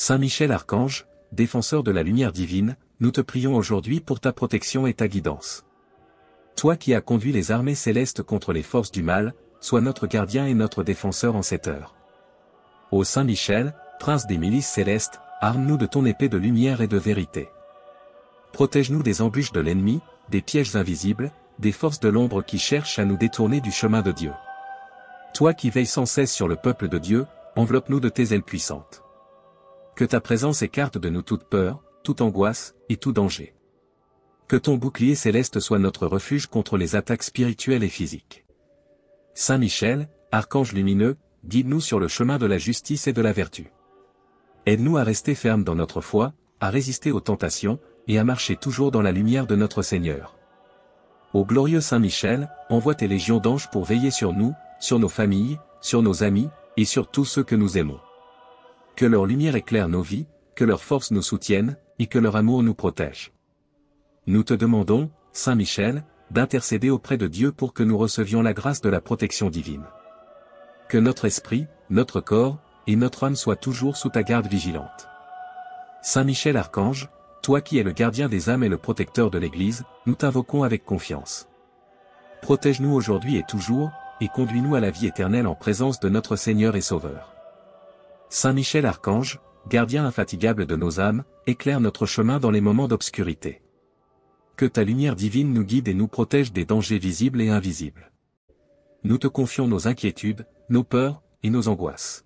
Saint Michel Archange, défenseur de la lumière divine, nous te prions aujourd'hui pour ta protection et ta guidance. Toi qui as conduit les armées célestes contre les forces du mal, sois notre gardien et notre défenseur en cette heure. Ô Saint Michel, prince des milices célestes, arme-nous de ton épée de lumière et de vérité. Protège-nous des embûches de l'ennemi, des pièges invisibles, des forces de l'ombre qui cherchent à nous détourner du chemin de Dieu. Toi qui veilles sans cesse sur le peuple de Dieu, enveloppe-nous de tes ailes puissantes. Que ta présence écarte de nous toute peur, toute angoisse, et tout danger. Que ton bouclier céleste soit notre refuge contre les attaques spirituelles et physiques. Saint Michel, archange lumineux, guide-nous sur le chemin de la justice et de la vertu. Aide-nous à rester fermes dans notre foi, à résister aux tentations, et à marcher toujours dans la lumière de notre Seigneur. Ô glorieux Saint Michel, envoie tes légions d'anges pour veiller sur nous, sur nos familles, sur nos amis, et sur tous ceux que nous aimons. Que leur lumière éclaire nos vies, que leur force nous soutienne, et que leur amour nous protège. Nous te demandons, Saint Michel, d'intercéder auprès de Dieu pour que nous recevions la grâce de la protection divine. Que notre esprit, notre corps, et notre âme soient toujours sous ta garde vigilante. Saint Michel Archange, toi qui es le gardien des âmes et le protecteur de l'Église, nous t'invoquons avec confiance. Protège-nous aujourd'hui et toujours, et conduis-nous à la vie éternelle en présence de notre Seigneur et Sauveur. Saint Michel Archange, gardien infatigable de nos âmes, éclaire notre chemin dans les moments d'obscurité. Que ta lumière divine nous guide et nous protège des dangers visibles et invisibles. Nous te confions nos inquiétudes, nos peurs, et nos angoisses.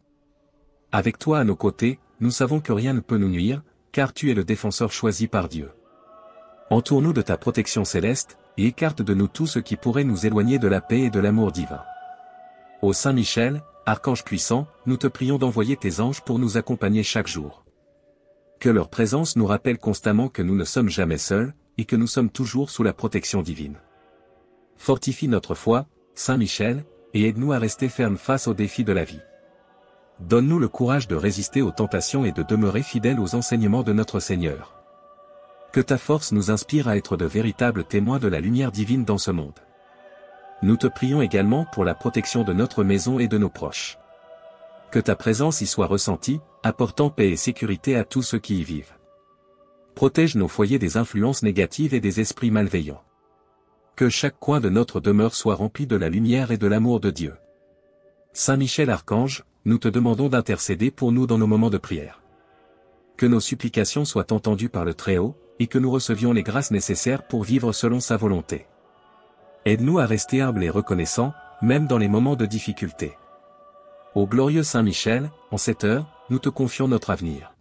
Avec toi à nos côtés, nous savons que rien ne peut nous nuire, car tu es le défenseur choisi par Dieu. Entoure-nous de ta protection céleste, et écarte de nous tout ce qui pourrait nous éloigner de la paix et de l'amour divin. Ô Saint Michel, archange puissant, nous te prions d'envoyer tes anges pour nous accompagner chaque jour. Que leur présence nous rappelle constamment que nous ne sommes jamais seuls, et que nous sommes toujours sous la protection divine. Fortifie notre foi, Saint Michel, et aide-nous à rester fermes face aux défis de la vie. Donne-nous le courage de résister aux tentations et de demeurer fidèles aux enseignements de notre Seigneur. Que ta force nous inspire à être de véritables témoins de la lumière divine dans ce monde. Nous te prions également pour la protection de notre maison et de nos proches. Que ta présence y soit ressentie, apportant paix et sécurité à tous ceux qui y vivent. Protège nos foyers des influences négatives et des esprits malveillants. Que chaque coin de notre demeure soit rempli de la lumière et de l'amour de Dieu. Saint Michel Archange, nous te demandons d'intercéder pour nous dans nos moments de prière. Que nos supplications soient entendues par le Très-Haut, et que nous recevions les grâces nécessaires pour vivre selon sa volonté. Aide-nous à rester humbles et reconnaissants, même dans les moments de difficulté. Ô glorieux Saint Michel, en cette heure, nous te confions notre avenir.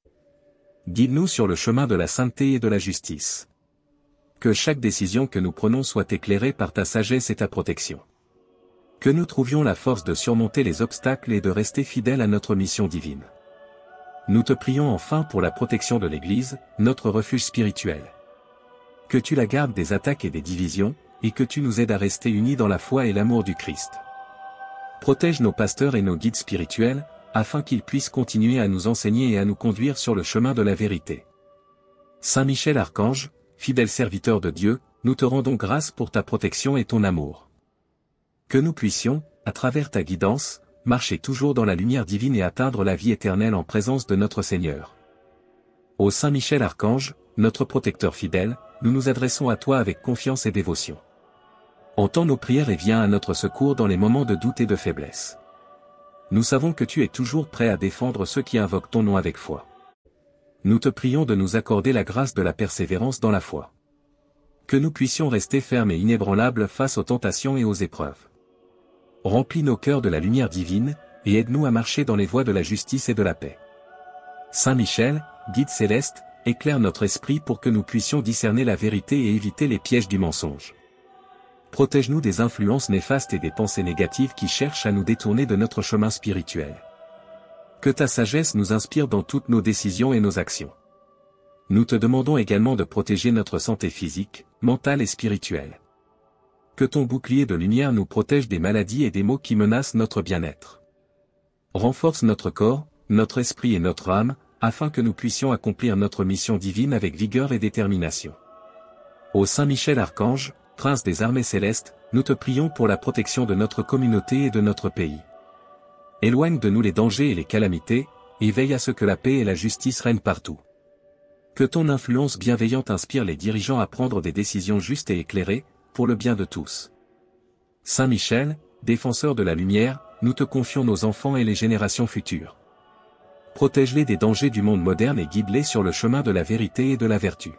Guide-nous sur le chemin de la sainteté et de la justice. Que chaque décision que nous prenons soit éclairée par ta sagesse et ta protection. Que nous trouvions la force de surmonter les obstacles et de rester fidèles à notre mission divine. Nous te prions enfin pour la protection de l'Église, notre refuge spirituel. Que tu la gardes des attaques et des divisions, et que tu nous aides à rester unis dans la foi et l'amour du Christ. Protège nos pasteurs et nos guides spirituels, afin qu'ils puissent continuer à nous enseigner et à nous conduire sur le chemin de la vérité. Saint Michel Archange, fidèle serviteur de Dieu, nous te rendons grâce pour ta protection et ton amour. Que nous puissions, à travers ta guidance, marcher toujours dans la lumière divine et atteindre la vie éternelle en présence de notre Seigneur. Ô Saint Michel Archange, notre protecteur fidèle, nous nous adressons à toi avec confiance et dévotion. Entends nos prières et viens à notre secours dans les moments de doute et de faiblesse. Nous savons que tu es toujours prêt à défendre ceux qui invoquent ton nom avec foi. Nous te prions de nous accorder la grâce de la persévérance dans la foi. Que nous puissions rester fermes et inébranlables face aux tentations et aux épreuves. Remplis nos cœurs de la lumière divine, et aide-nous à marcher dans les voies de la justice et de la paix. Saint Michel, guide céleste, éclaire notre esprit pour que nous puissions discerner la vérité et éviter les pièges du mensonge. Protège-nous des influences néfastes et des pensées négatives qui cherchent à nous détourner de notre chemin spirituel. Que ta sagesse nous inspire dans toutes nos décisions et nos actions. Nous te demandons également de protéger notre santé physique, mentale et spirituelle. Que ton bouclier de lumière nous protège des maladies et des maux qui menacent notre bien-être. Renforce notre corps, notre esprit et notre âme, afin que nous puissions accomplir notre mission divine avec vigueur et détermination. Ô Saint Michel Archange, prince des armées célestes, nous te prions pour la protection de notre communauté et de notre pays. Éloigne de nous les dangers et les calamités, et veille à ce que la paix et la justice règnent partout. Que ton influence bienveillante inspire les dirigeants à prendre des décisions justes et éclairées, pour le bien de tous. Saint Michel, défenseur de la lumière, nous te confions nos enfants et les générations futures. Protège-les des dangers du monde moderne et guide-les sur le chemin de la vérité et de la vertu.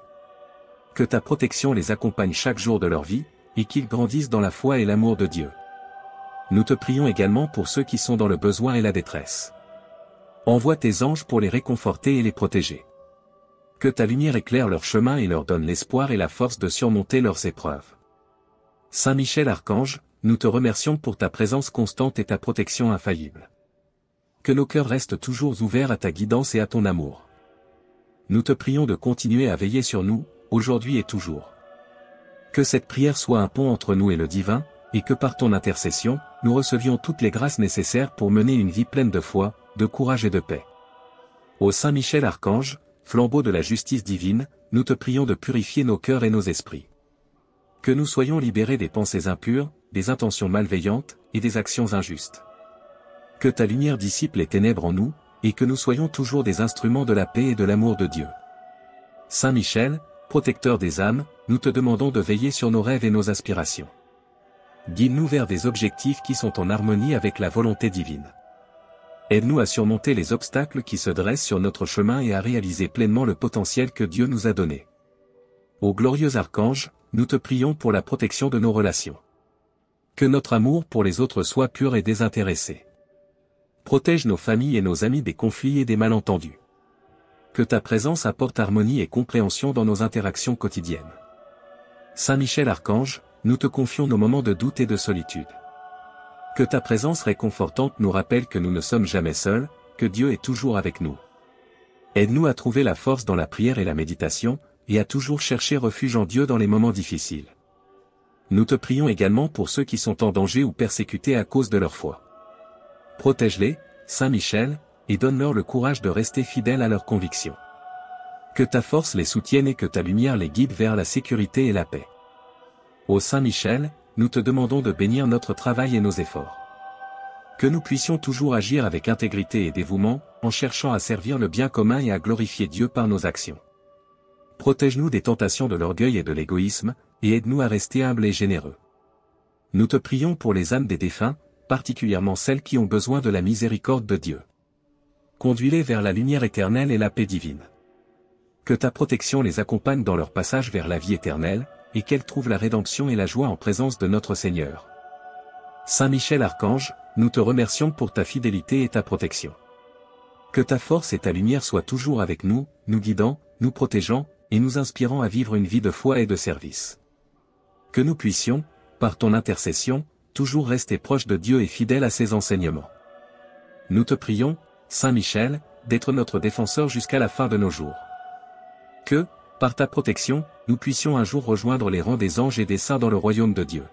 Que ta protection les accompagne chaque jour de leur vie, et qu'ils grandissent dans la foi et l'amour de Dieu. Nous te prions également pour ceux qui sont dans le besoin et la détresse. Envoie tes anges pour les réconforter et les protéger. Que ta lumière éclaire leur chemin et leur donne l'espoir et la force de surmonter leurs épreuves. Saint Michel Archange, nous te remercions pour ta présence constante et ta protection infaillible. Que nos cœurs restent toujours ouverts à ta guidance et à ton amour. Nous te prions de continuer à veiller sur nous, aujourd'hui et toujours. Que cette prière soit un pont entre nous et le divin, et que par ton intercession, nous recevions toutes les grâces nécessaires pour mener une vie pleine de foi, de courage et de paix. Ô Saint Michel Archange, flambeau de la justice divine, nous te prions de purifier nos cœurs et nos esprits. Que nous soyons libérés des pensées impures, des intentions malveillantes, et des actions injustes. Que ta lumière dissipe les ténèbres en nous, et que nous soyons toujours des instruments de la paix et de l'amour de Dieu. Saint Michel, protecteur des âmes, nous te demandons de veiller sur nos rêves et nos aspirations. Guide-nous vers des objectifs qui sont en harmonie avec la volonté divine. Aide-nous à surmonter les obstacles qui se dressent sur notre chemin et à réaliser pleinement le potentiel que Dieu nous a donné. Ô glorieux archange, nous te prions pour la protection de nos relations. Que notre amour pour les autres soit pur et désintéressé. Protège nos familles et nos amis des conflits et des malentendus. Que ta présence apporte harmonie et compréhension dans nos interactions quotidiennes. Saint Michel Archange, nous te confions nos moments de doute et de solitude. Que ta présence réconfortante nous rappelle que nous ne sommes jamais seuls, que Dieu est toujours avec nous. Aide-nous à trouver la force dans la prière et la méditation, et à toujours chercher refuge en Dieu dans les moments difficiles. Nous te prions également pour ceux qui sont en danger ou persécutés à cause de leur foi. Protège-les, Saint Michel, et donne-leur le courage de rester fidèles à leurs convictions. Que ta force les soutienne et que ta lumière les guide vers la sécurité et la paix. Ô Saint Michel, nous te demandons de bénir notre travail et nos efforts. Que nous puissions toujours agir avec intégrité et dévouement, en cherchant à servir le bien commun et à glorifier Dieu par nos actions. Protège-nous des tentations de l'orgueil et de l'égoïsme, et aide-nous à rester humbles et généreux. Nous te prions pour les âmes des défunts, particulièrement celles qui ont besoin de la miséricorde de Dieu. Conduis-les vers la lumière éternelle et la paix divine. Que ta protection les accompagne dans leur passage vers la vie éternelle, et qu'elles trouvent la rédemption et la joie en présence de notre Seigneur. Saint Michel Archange, nous te remercions pour ta fidélité et ta protection. Que ta force et ta lumière soient toujours avec nous, nous guidant, nous protégeant, et nous inspirant à vivre une vie de foi et de service. Que nous puissions, par ton intercession, toujours rester proches de Dieu et fidèles à ses enseignements. Nous te prions, Saint Michel, d'être notre défenseur jusqu'à la fin de nos jours. Que, par ta protection, nous puissions un jour rejoindre les rangs des anges et des saints dans le royaume de Dieu.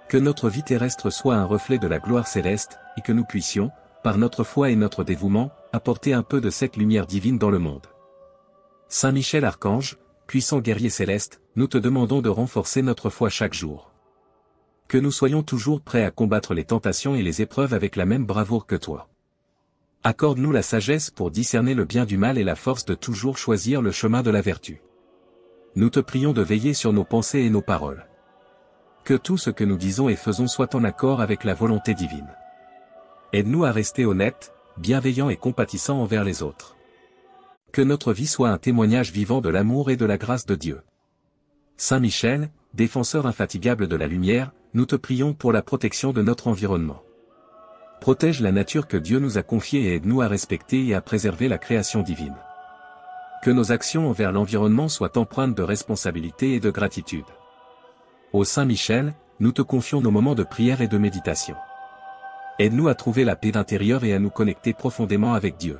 Que notre vie terrestre soit un reflet de la gloire céleste, et que nous puissions, par notre foi et notre dévouement, apporter un peu de cette lumière divine dans le monde. Saint Michel Archange, puissant guerrier céleste, nous te demandons de renforcer notre foi chaque jour. Que nous soyons toujours prêts à combattre les tentations et les épreuves avec la même bravoure que toi. Accorde-nous la sagesse pour discerner le bien du mal et la force de toujours choisir le chemin de la vertu. Nous te prions de veiller sur nos pensées et nos paroles. Que tout ce que nous disons et faisons soit en accord avec la volonté divine. Aide-nous à rester honnêtes, bienveillants et compatissants envers les autres. Que notre vie soit un témoignage vivant de l'amour et de la grâce de Dieu. Saint Michel, défenseur infatigable de la lumière, nous te prions pour la protection de notre environnement. Protège la nature que Dieu nous a confiée et aide-nous à respecter et à préserver la création divine. Que nos actions envers l'environnement soient empreintes de responsabilité et de gratitude. Ô Saint Michel, nous te confions nos moments de prière et de méditation. Aide-nous à trouver la paix intérieure et à nous connecter profondément avec Dieu.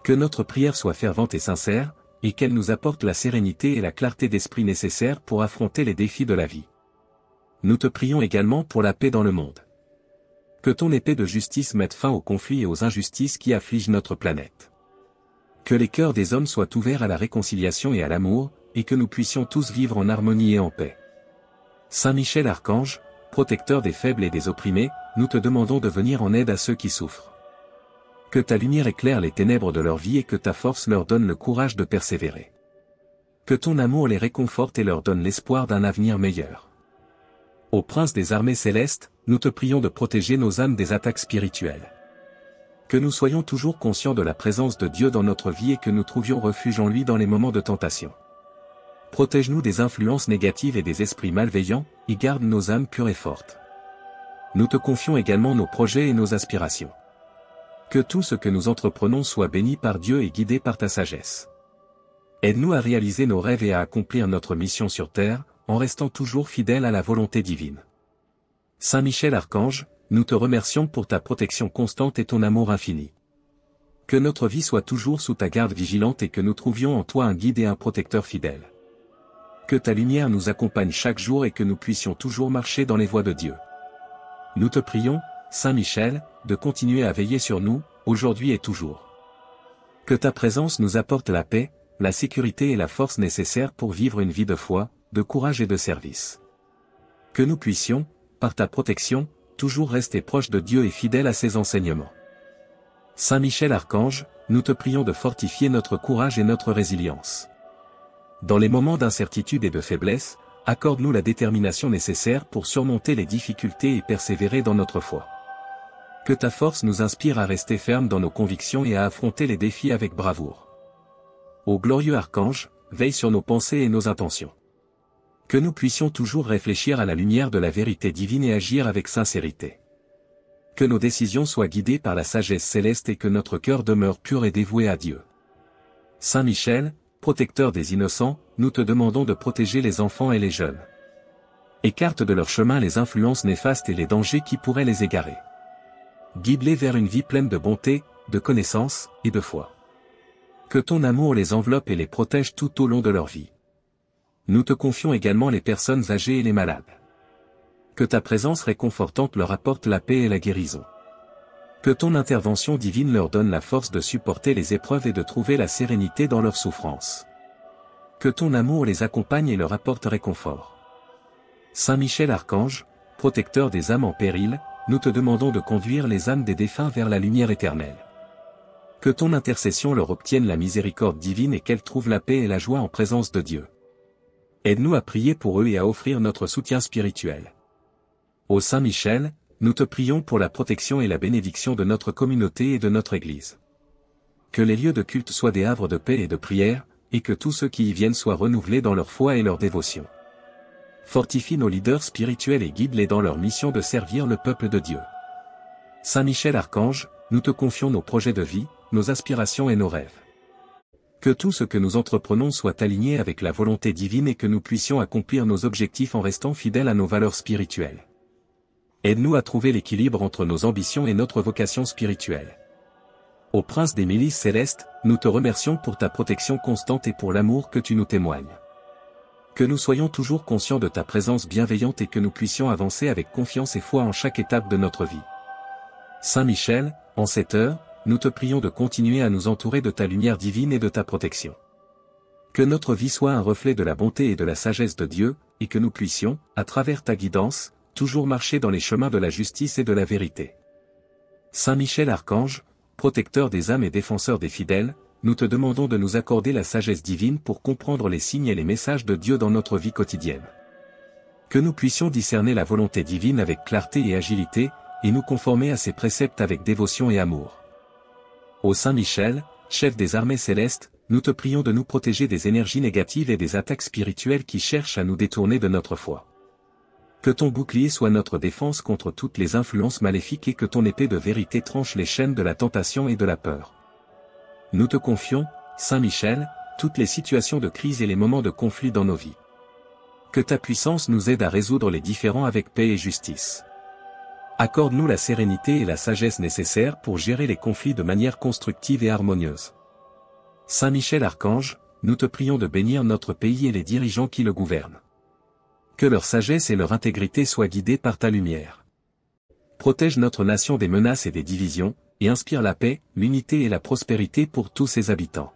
Que notre prière soit fervente et sincère, et qu'elle nous apporte la sérénité et la clarté d'esprit nécessaires pour affronter les défis de la vie. Nous te prions également pour la paix dans le monde. Que ton épée de justice mette fin aux conflits et aux injustices qui affligent notre planète. Que les cœurs des hommes soient ouverts à la réconciliation et à l'amour, et que nous puissions tous vivre en harmonie et en paix. Saint Michel Archange, protecteur des faibles et des opprimés, nous te demandons de venir en aide à ceux qui souffrent. Que ta lumière éclaire les ténèbres de leur vie et que ta force leur donne le courage de persévérer. Que ton amour les réconforte et leur donne l'espoir d'un avenir meilleur. Ô Prince des armées célestes, nous te prions de protéger nos âmes des attaques spirituelles. Que nous soyons toujours conscients de la présence de Dieu dans notre vie et que nous trouvions refuge en lui dans les moments de tentation. Protège-nous des influences négatives et des esprits malveillants, et garde nos âmes pures et fortes. Nous te confions également nos projets et nos aspirations. Que tout ce que nous entreprenons soit béni par Dieu et guidé par ta sagesse. Aide-nous à réaliser nos rêves et à accomplir notre mission sur terre, en restant toujours fidèles à la volonté divine. Saint Michel Archange, nous te remercions pour ta protection constante et ton amour infini. Que notre vie soit toujours sous ta garde vigilante et que nous trouvions en toi un guide et un protecteur fidèle. Que ta lumière nous accompagne chaque jour et que nous puissions toujours marcher dans les voies de Dieu. Nous te prions, Saint Michel, de continuer à veiller sur nous, aujourd'hui et toujours. Que ta présence nous apporte la paix, la sécurité et la force nécessaires pour vivre une vie de foi, de courage et de service. Que nous puissions, par ta protection, toujours rester proches de Dieu et fidèles à ses enseignements. Saint Michel Archange, nous te prions de fortifier notre courage et notre résilience. Dans les moments d'incertitude et de faiblesse, accorde-nous la détermination nécessaire pour surmonter les difficultés et persévérer dans notre foi. Que ta force nous inspire à rester fermes dans nos convictions et à affronter les défis avec bravoure. Ô glorieux Archange, veille sur nos pensées et nos intentions. Que nous puissions toujours réfléchir à la lumière de la vérité divine et agir avec sincérité. Que nos décisions soient guidées par la sagesse céleste et que notre cœur demeure pur et dévoué à Dieu. Saint Michel, protecteur des innocents, nous te demandons de protéger les enfants et les jeunes. Écarte de leur chemin les influences néfastes et les dangers qui pourraient les égarer. Guide-les vers une vie pleine de bonté, de connaissance, et de foi. Que ton amour les enveloppe et les protège tout au long de leur vie. Nous te confions également les personnes âgées et les malades. Que ta présence réconfortante leur apporte la paix et la guérison. Que ton intervention divine leur donne la force de supporter les épreuves et de trouver la sérénité dans leurs souffrances. Que ton amour les accompagne et leur apporte réconfort. Saint Michel Archange, protecteur des âmes en péril, nous te demandons de conduire les âmes des défunts vers la lumière éternelle. Que ton intercession leur obtienne la miséricorde divine et qu'elles trouvent la paix et la joie en présence de Dieu. Aide-nous à prier pour eux et à offrir notre soutien spirituel. Ô Saint Michel, nous te prions pour la protection et la bénédiction de notre communauté et de notre Église. Que les lieux de culte soient des havres de paix et de prière, et que tous ceux qui y viennent soient renouvelés dans leur foi et leur dévotion. Fortifie nos leaders spirituels et guide-les dans leur mission de servir le peuple de Dieu. Saint Michel Archange, nous te confions nos projets de vie, nos aspirations et nos rêves. Que tout ce que nous entreprenons soit aligné avec la volonté divine et que nous puissions accomplir nos objectifs en restant fidèles à nos valeurs spirituelles. Aide-nous à trouver l'équilibre entre nos ambitions et notre vocation spirituelle. Ô Prince des milices célestes, nous te remercions pour ta protection constante et pour l'amour que tu nous témoignes. Que nous soyons toujours conscients de ta présence bienveillante et que nous puissions avancer avec confiance et foi en chaque étape de notre vie. Saint Michel, en cette heure, nous te prions de continuer à nous entourer de ta lumière divine et de ta protection. Que notre vie soit un reflet de la bonté et de la sagesse de Dieu, et que nous puissions, à travers ta guidance, toujours marcher dans les chemins de la justice et de la vérité. Saint Michel Archange, protecteur des âmes et défenseur des fidèles, nous te demandons de nous accorder la sagesse divine pour comprendre les signes et les messages de Dieu dans notre vie quotidienne. Que nous puissions discerner la volonté divine avec clarté et agilité, et nous conformer à ses préceptes avec dévotion et amour. Ô Saint Michel, chef des armées célestes, nous te prions de nous protéger des énergies négatives et des attaques spirituelles qui cherchent à nous détourner de notre foi. Que ton bouclier soit notre défense contre toutes les influences maléfiques et que ton épée de vérité tranche les chaînes de la tentation et de la peur. Nous te confions, Saint Michel, toutes les situations de crise et les moments de conflit dans nos vies. Que ta puissance nous aide à résoudre les différends avec paix et justice. Accorde-nous la sérénité et la sagesse nécessaires pour gérer les conflits de manière constructive et harmonieuse. Saint Michel Archange, nous te prions de bénir notre pays et les dirigeants qui le gouvernent. Que leur sagesse et leur intégrité soient guidées par ta lumière. Protège notre nation des menaces et des divisions, et inspire la paix, l'unité et la prospérité pour tous ses habitants.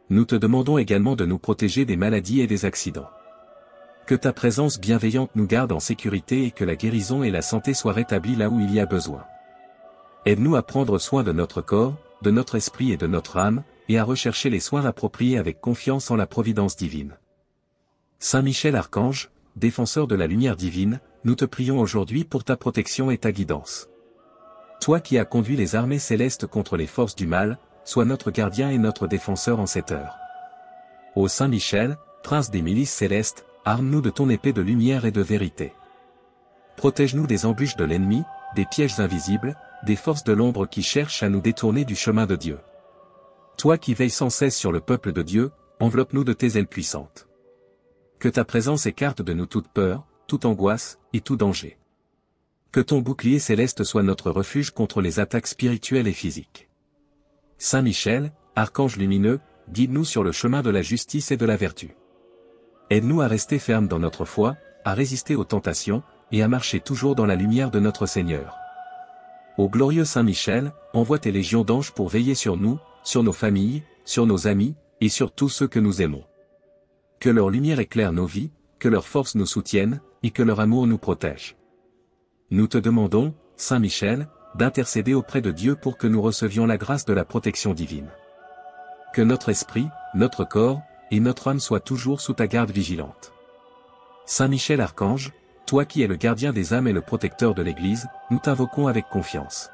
Nous te demandons également de nous protéger des maladies et des accidents. Que ta présence bienveillante nous garde en sécurité et que la guérison et la santé soient rétablies là où il y a besoin. Aide-nous à prendre soin de notre corps, de notre esprit et de notre âme, et à rechercher les soins appropriés avec confiance en la providence divine. Saint Michel Archange, défenseur de la lumière divine, nous te prions aujourd'hui pour ta protection et ta guidance. Toi qui as conduit les armées célestes contre les forces du mal, sois notre gardien et notre défenseur en cette heure. Ô Saint Michel, prince des milices célestes, arme-nous de ton épée de lumière et de vérité. Protège-nous des embûches de l'ennemi, des pièges invisibles, des forces de l'ombre qui cherchent à nous détourner du chemin de Dieu. Toi qui veilles sans cesse sur le peuple de Dieu, enveloppe-nous de tes ailes puissantes. Que ta présence écarte de nous toute peur, toute angoisse, et tout danger. Que ton bouclier céleste soit notre refuge contre les attaques spirituelles et physiques. Saint Michel, archange lumineux, guide-nous sur le chemin de la justice et de la vertu. Aide-nous à rester fermes dans notre foi, à résister aux tentations, et à marcher toujours dans la lumière de notre Seigneur. Ô glorieux Saint Michel, envoie tes légions d'anges pour veiller sur nous, sur nos familles, sur nos amis, et sur tous ceux que nous aimons. Que leur lumière éclaire nos vies, que leur force nous soutienne, et que leur amour nous protège. Nous te demandons, Saint Michel, d'intercéder auprès de Dieu pour que nous recevions la grâce de la protection divine. Que notre esprit, notre corps, et notre âme soient toujours sous ta garde vigilante. Saint Michel Archange, toi qui es le gardien des âmes et le protecteur de l'Église, nous t'invoquons avec confiance.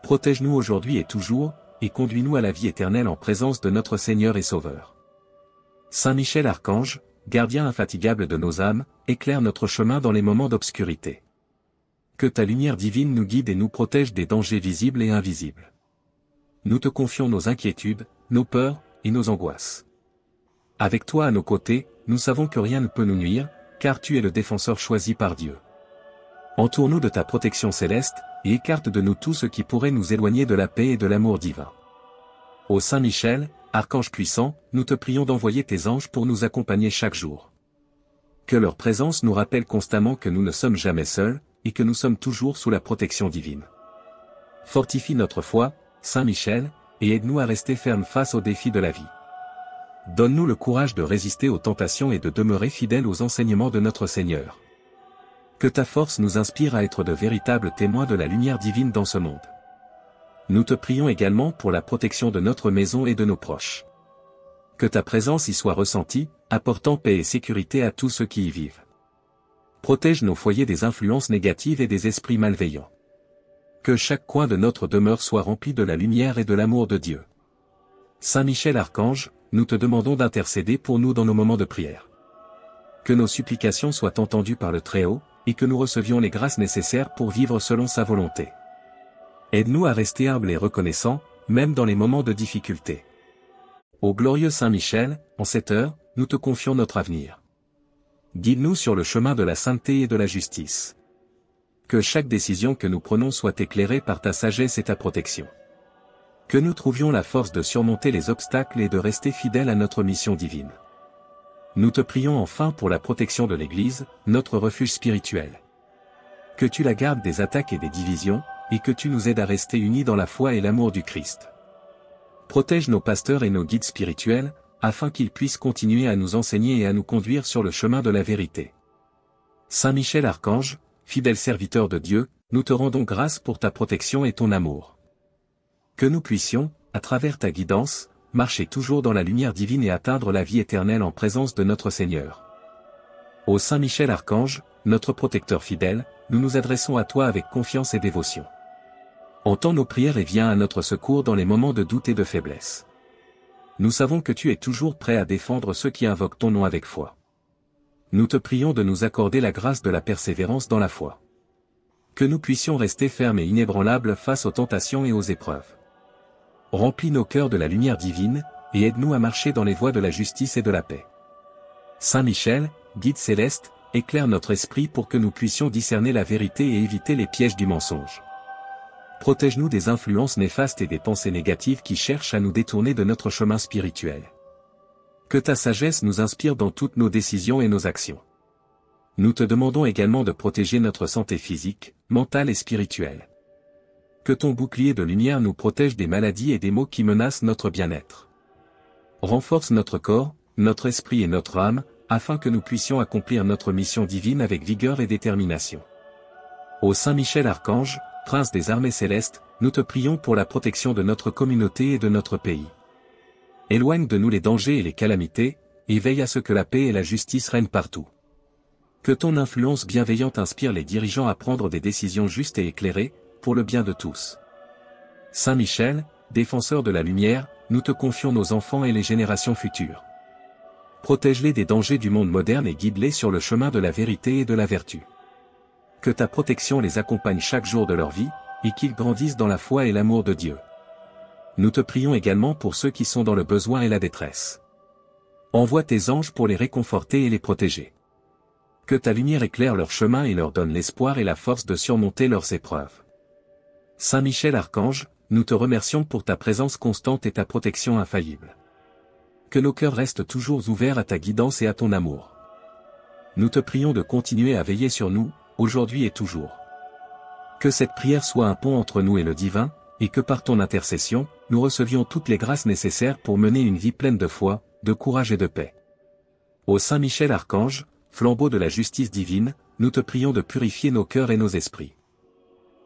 Protège-nous aujourd'hui et toujours, et conduis-nous à la vie éternelle en présence de notre Seigneur et Sauveur. Saint Michel Archange, gardien infatigable de nos âmes, éclaire notre chemin dans les moments d'obscurité. Que ta lumière divine nous guide et nous protège des dangers visibles et invisibles. Nous te confions nos inquiétudes, nos peurs, et nos angoisses. Avec toi à nos côtés, nous savons que rien ne peut nous nuire, car tu es le défenseur choisi par Dieu. Entoure-nous de ta protection céleste, et écarte de nous tout ce qui pourrait nous éloigner de la paix et de l'amour divin. Ô Saint Michel, archange puissant, nous te prions d'envoyer tes anges pour nous accompagner chaque jour. Que leur présence nous rappelle constamment que nous ne sommes jamais seuls, et que nous sommes toujours sous la protection divine. Fortifie notre foi, Saint Michel, et aide-nous à rester fermes face aux défis de la vie. Donne-nous le courage de résister aux tentations et de demeurer fidèles aux enseignements de notre Seigneur. Que ta force nous inspire à être de véritables témoins de la lumière divine dans ce monde. Nous te prions également pour la protection de notre maison et de nos proches. Que ta présence y soit ressentie, apportant paix et sécurité à tous ceux qui y vivent. Protège nos foyers des influences négatives et des esprits malveillants. Que chaque coin de notre demeure soit rempli de la lumière et de l'amour de Dieu. Saint Michel Archange, nous te demandons d'intercéder pour nous dans nos moments de prière. Que nos supplications soient entendues par le Très-Haut, et que nous recevions les grâces nécessaires pour vivre selon sa volonté. Aide-nous à rester humbles et reconnaissants, même dans les moments de difficulté. Ô glorieux Saint Michel, en cette heure, nous te confions notre avenir. Guide-nous sur le chemin de la sainteté et de la justice. Que chaque décision que nous prenons soit éclairée par ta sagesse et ta protection. Que nous trouvions la force de surmonter les obstacles et de rester fidèles à notre mission divine. Nous te prions enfin pour la protection de l'Église, notre refuge spirituel. Que tu la gardes des attaques et des divisions, et que tu nous aides à rester unis dans la foi et l'amour du Christ. Protège nos pasteurs et nos guides spirituels, afin qu'ils puissent continuer à nous enseigner et à nous conduire sur le chemin de la vérité. Saint Michel Archange, fidèle serviteur de Dieu, nous te rendons grâce pour ta protection et ton amour. Que nous puissions, à travers ta guidance, marcher toujours dans la lumière divine et atteindre la vie éternelle en présence de notre Seigneur. Ô Saint Michel Archange, notre protecteur fidèle, nous nous adressons à toi avec confiance et dévotion. Entends nos prières et viens à notre secours dans les moments de doute et de faiblesse. Nous savons que tu es toujours prêt à défendre ceux qui invoquent ton nom avec foi. Nous te prions de nous accorder la grâce de la persévérance dans la foi. Que nous puissions rester fermes et inébranlables face aux tentations et aux épreuves. Remplis nos cœurs de la lumière divine, et aide-nous à marcher dans les voies de la justice et de la paix. Saint Michel, guide céleste, éclaire notre esprit pour que nous puissions discerner la vérité et éviter les pièges du mensonge. Protège-nous des influences néfastes et des pensées négatives qui cherchent à nous détourner de notre chemin spirituel. Que ta sagesse nous inspire dans toutes nos décisions et nos actions. Nous te demandons également de protéger notre santé physique, mentale et spirituelle. Que ton bouclier de lumière nous protège des maladies et des maux qui menacent notre bien-être. Renforce notre corps, notre esprit et notre âme, afin que nous puissions accomplir notre mission divine avec vigueur et détermination. Ô Saint Michel Archange, Prince des armées célestes, nous te prions pour la protection de notre communauté et de notre pays. Éloigne de nous les dangers et les calamités, et veille à ce que la paix et la justice règnent partout. Que ton influence bienveillante inspire les dirigeants à prendre des décisions justes et éclairées, pour le bien de tous. Saint Michel, défenseur de la lumière, nous te confions nos enfants et les générations futures. Protège-les des dangers du monde moderne et guide-les sur le chemin de la vérité et de la vertu. Que ta protection les accompagne chaque jour de leur vie, et qu'ils grandissent dans la foi et l'amour de Dieu. Nous te prions également pour ceux qui sont dans le besoin et la détresse. Envoie tes anges pour les réconforter et les protéger. Que ta lumière éclaire leur chemin et leur donne l'espoir et la force de surmonter leurs épreuves. Saint Michel Archange, nous te remercions pour ta présence constante et ta protection infaillible. Que nos cœurs restent toujours ouverts à ta guidance et à ton amour. Nous te prions de continuer à veiller sur nous, aujourd'hui et toujours. Que cette prière soit un pont entre nous et le divin, et que par ton intercession, nous recevions toutes les grâces nécessaires pour mener une vie pleine de foi, de courage et de paix. Ô Saint Michel Archange, flambeau de la justice divine, nous te prions de purifier nos cœurs et nos esprits.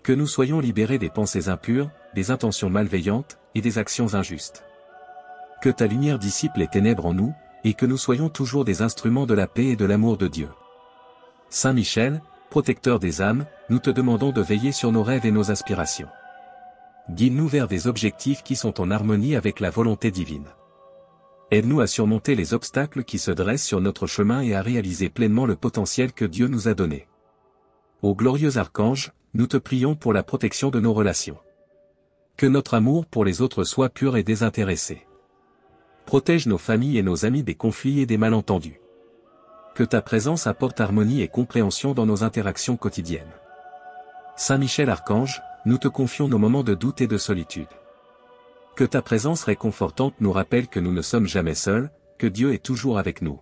Que nous soyons libérés des pensées impures, des intentions malveillantes, et des actions injustes. Que ta lumière dissipe les ténèbres en nous, et que nous soyons toujours des instruments de la paix et de l'amour de Dieu. Saint Michel, protecteur des âmes, nous te demandons de veiller sur nos rêves et nos aspirations. Guide-nous vers des objectifs qui sont en harmonie avec la volonté divine. Aide-nous à surmonter les obstacles qui se dressent sur notre chemin et à réaliser pleinement le potentiel que Dieu nous a donné. Ô glorieux archange, nous te prions pour la protection de nos relations. Que notre amour pour les autres soit pur et désintéressé. Protège nos familles et nos amis des conflits et des malentendus. Que ta présence apporte harmonie et compréhension dans nos interactions quotidiennes. Saint Michel Archange, nous te confions nos moments de doute et de solitude. Que ta présence réconfortante nous rappelle que nous ne sommes jamais seuls, que Dieu est toujours avec nous.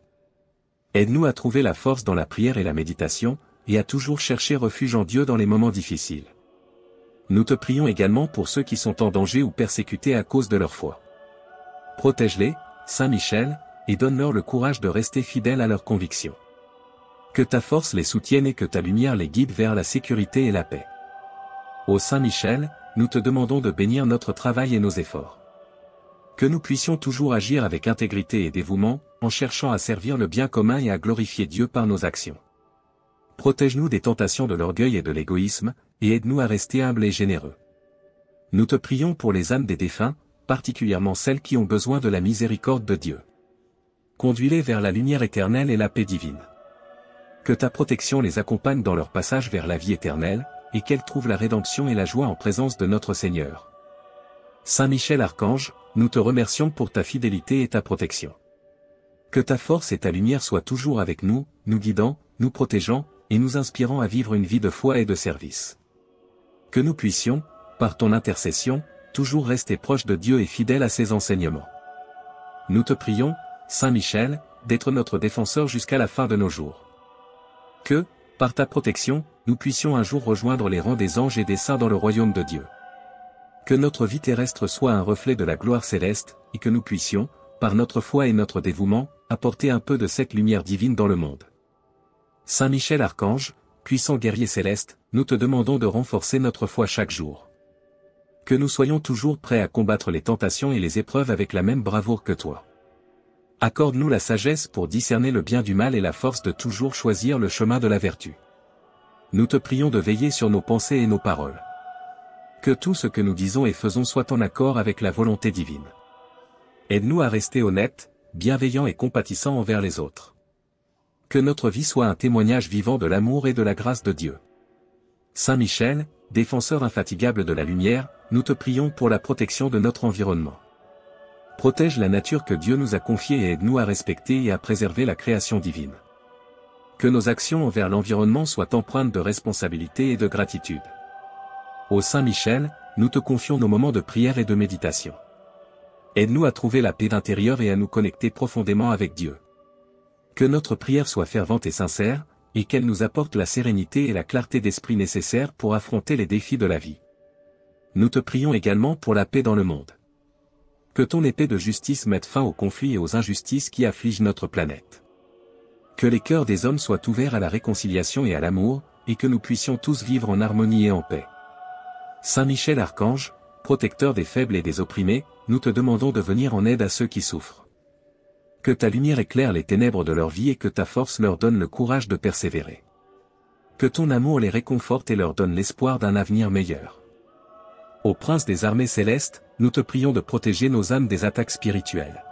Aide-nous à trouver la force dans la prière et la méditation, et à toujours chercher refuge en Dieu dans les moments difficiles. Nous te prions également pour ceux qui sont en danger ou persécutés à cause de leur foi. Protège-les, Saint Michel, et donne-leur le courage de rester fidèles à leurs convictions. Que ta force les soutienne et que ta lumière les guide vers la sécurité et la paix. Ô Saint Michel, nous te demandons de bénir notre travail et nos efforts. Que nous puissions toujours agir avec intégrité et dévouement, en cherchant à servir le bien commun et à glorifier Dieu par nos actions. Protège-nous des tentations de l'orgueil et de l'égoïsme, et aide-nous à rester humbles et généreux. Nous te prions pour les âmes des défunts, particulièrement celles qui ont besoin de la miséricorde de Dieu. Conduis-les vers la lumière éternelle et la paix divine. Que ta protection les accompagne dans leur passage vers la vie éternelle, et qu'elles trouvent la rédemption et la joie en présence de notre Seigneur. Saint Michel Archange, nous te remercions pour ta fidélité et ta protection. Que ta force et ta lumière soient toujours avec nous, nous guidant, nous protégeant, et nous inspirant à vivre une vie de foi et de service. Que nous puissions, par ton intercession, toujours rester proches de Dieu et fidèles à ses enseignements. Nous te prions, Saint Michel, d'être notre défenseur jusqu'à la fin de nos jours. Que, par ta protection, nous puissions un jour rejoindre les rangs des anges et des saints dans le royaume de Dieu. Que notre vie terrestre soit un reflet de la gloire céleste, et que nous puissions, par notre foi et notre dévouement, apporter un peu de cette lumière divine dans le monde. Saint Michel Archange, puissant guerrier céleste, nous te demandons de renforcer notre foi chaque jour. Que nous soyons toujours prêts à combattre les tentations et les épreuves avec la même bravoure que toi. Accorde-nous la sagesse pour discerner le bien du mal et la force de toujours choisir le chemin de la vertu. Nous te prions de veiller sur nos pensées et nos paroles. Que tout ce que nous disons et faisons soit en accord avec la volonté divine. Aide-nous à rester honnêtes, bienveillants et compatissants envers les autres. Que notre vie soit un témoignage vivant de l'amour et de la grâce de Dieu. Saint Michel, défenseur infatigable de la lumière, nous te prions pour la protection de notre environnement. Protège la nature que Dieu nous a confiée et aide-nous à respecter et à préserver la création divine. Que nos actions envers l'environnement soient empreintes de responsabilité et de gratitude. Ô Saint Michel, nous te confions nos moments de prière et de méditation. Aide-nous à trouver la paix intérieure et à nous connecter profondément avec Dieu. Que notre prière soit fervente et sincère, et qu'elle nous apporte la sérénité et la clarté d'esprit nécessaires pour affronter les défis de la vie. Nous te prions également pour la paix dans le monde. Que ton épée de justice mette fin aux conflits et aux injustices qui affligent notre planète. Que les cœurs des hommes soient ouverts à la réconciliation et à l'amour, et que nous puissions tous vivre en harmonie et en paix. Saint Michel Archange, protecteur des faibles et des opprimés, nous te demandons de venir en aide à ceux qui souffrent. Que ta lumière éclaire les ténèbres de leur vie et que ta force leur donne le courage de persévérer. Que ton amour les réconforte et leur donne l'espoir d'un avenir meilleur. Ô Prince des armées célestes, nous te prions de protéger nos âmes des attaques spirituelles.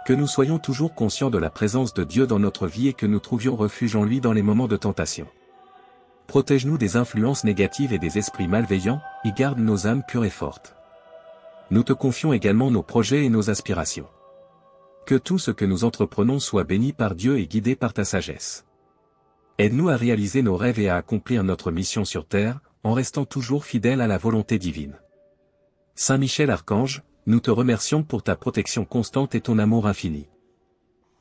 Que nous soyons toujours conscients de la présence de Dieu dans notre vie et que nous trouvions refuge en lui dans les moments de tentation. Protège-nous des influences négatives et des esprits malveillants, et garde nos âmes pures et fortes. Nous te confions également nos projets et nos aspirations. Que tout ce que nous entreprenons soit béni par Dieu et guidé par ta sagesse. Aide-nous à réaliser nos rêves et à accomplir notre mission sur terre, en restant toujours fidèles à la volonté divine. Saint Michel Archange, nous te remercions pour ta protection constante et ton amour infini.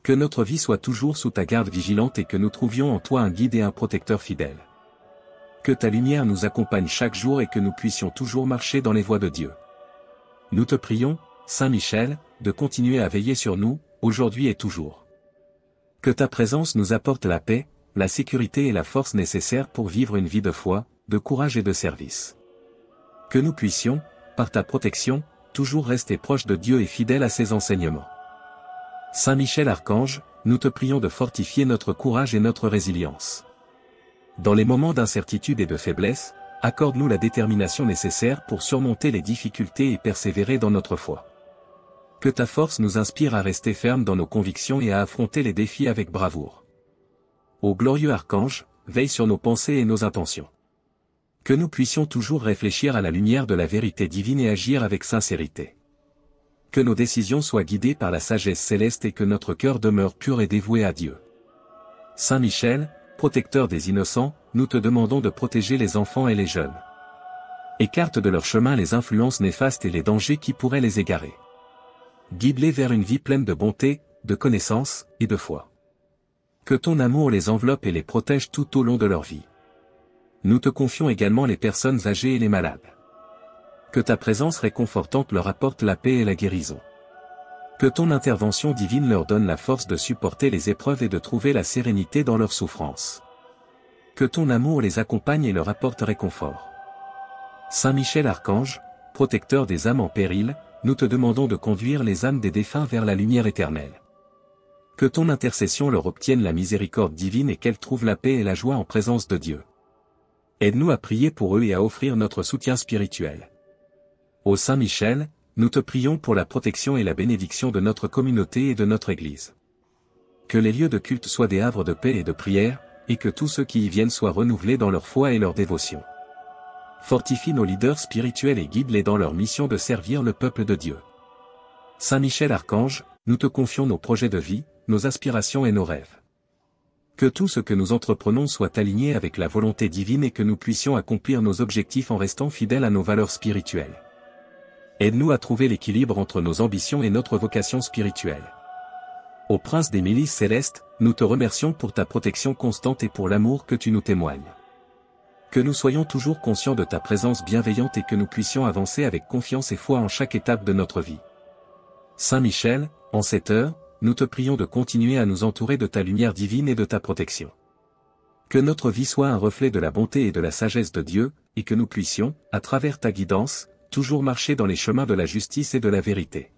Que notre vie soit toujours sous ta garde vigilante et que nous trouvions en toi un guide et un protecteur fidèle. Que ta lumière nous accompagne chaque jour et que nous puissions toujours marcher dans les voies de Dieu. Nous te prions, Saint Michel, de continuer à veiller sur nous, aujourd'hui et toujours. Que ta présence nous apporte la paix, la sécurité et la force nécessaires pour vivre une vie de foi, de courage et de service. Que nous puissions, par ta protection, toujours rester proches de Dieu et fidèles à ses enseignements. Saint Michel Archange, nous te prions de fortifier notre courage et notre résilience. Dans les moments d'incertitude et de faiblesse, accorde-nous la détermination nécessaire pour surmonter les difficultés et persévérer dans notre foi. Que ta force nous inspire à rester fermes dans nos convictions et à affronter les défis avec bravoure. Ô glorieux Archange, veille sur nos pensées et nos intentions. Que nous puissions toujours réfléchir à la lumière de la vérité divine et agir avec sincérité. Que nos décisions soient guidées par la sagesse céleste et que notre cœur demeure pur et dévoué à Dieu. Saint Michel, protecteur des innocents, nous te demandons de protéger les enfants et les jeunes. Écarte de leur chemin les influences néfastes et les dangers qui pourraient les égarer. Guide-les vers une vie pleine de bonté, de connaissance, et de foi. Que ton amour les enveloppe et les protège tout au long de leur vie. Nous te confions également les personnes âgées et les malades. Que ta présence réconfortante leur apporte la paix et la guérison. Que ton intervention divine leur donne la force de supporter les épreuves et de trouver la sérénité dans leurs souffrances. Que ton amour les accompagne et leur apporte réconfort. Saint Michel Archange, protecteur des âmes en péril, nous te demandons de conduire les âmes des défunts vers la lumière éternelle. Que ton intercession leur obtienne la miséricorde divine et qu'elles trouvent la paix et la joie en présence de Dieu. Aide-nous à prier pour eux et à offrir notre soutien spirituel. Ô Saint Michel, nous te prions pour la protection et la bénédiction de notre communauté et de notre Église. Que les lieux de culte soient des havres de paix et de prière, et que tous ceux qui y viennent soient renouvelés dans leur foi et leur dévotion. Fortifie nos leaders spirituels et guide-les dans leur mission de servir le peuple de Dieu. Saint Michel Archange, nous te confions nos projets de vie, nos aspirations et nos rêves. Que tout ce que nous entreprenons soit aligné avec la volonté divine et que nous puissions accomplir nos objectifs en restant fidèles à nos valeurs spirituelles. Aide-nous à trouver l'équilibre entre nos ambitions et notre vocation spirituelle. Ô Prince des milices célestes, nous te remercions pour ta protection constante et pour l'amour que tu nous témoignes. Que nous soyons toujours conscients de ta présence bienveillante et que nous puissions avancer avec confiance et foi en chaque étape de notre vie. Saint Michel, en cette heure, nous te prions de continuer à nous entourer de ta lumière divine et de ta protection. Que notre vie soit un reflet de la bonté et de la sagesse de Dieu, et que nous puissions, à travers ta guidance, toujours marcher dans les chemins de la justice et de la vérité.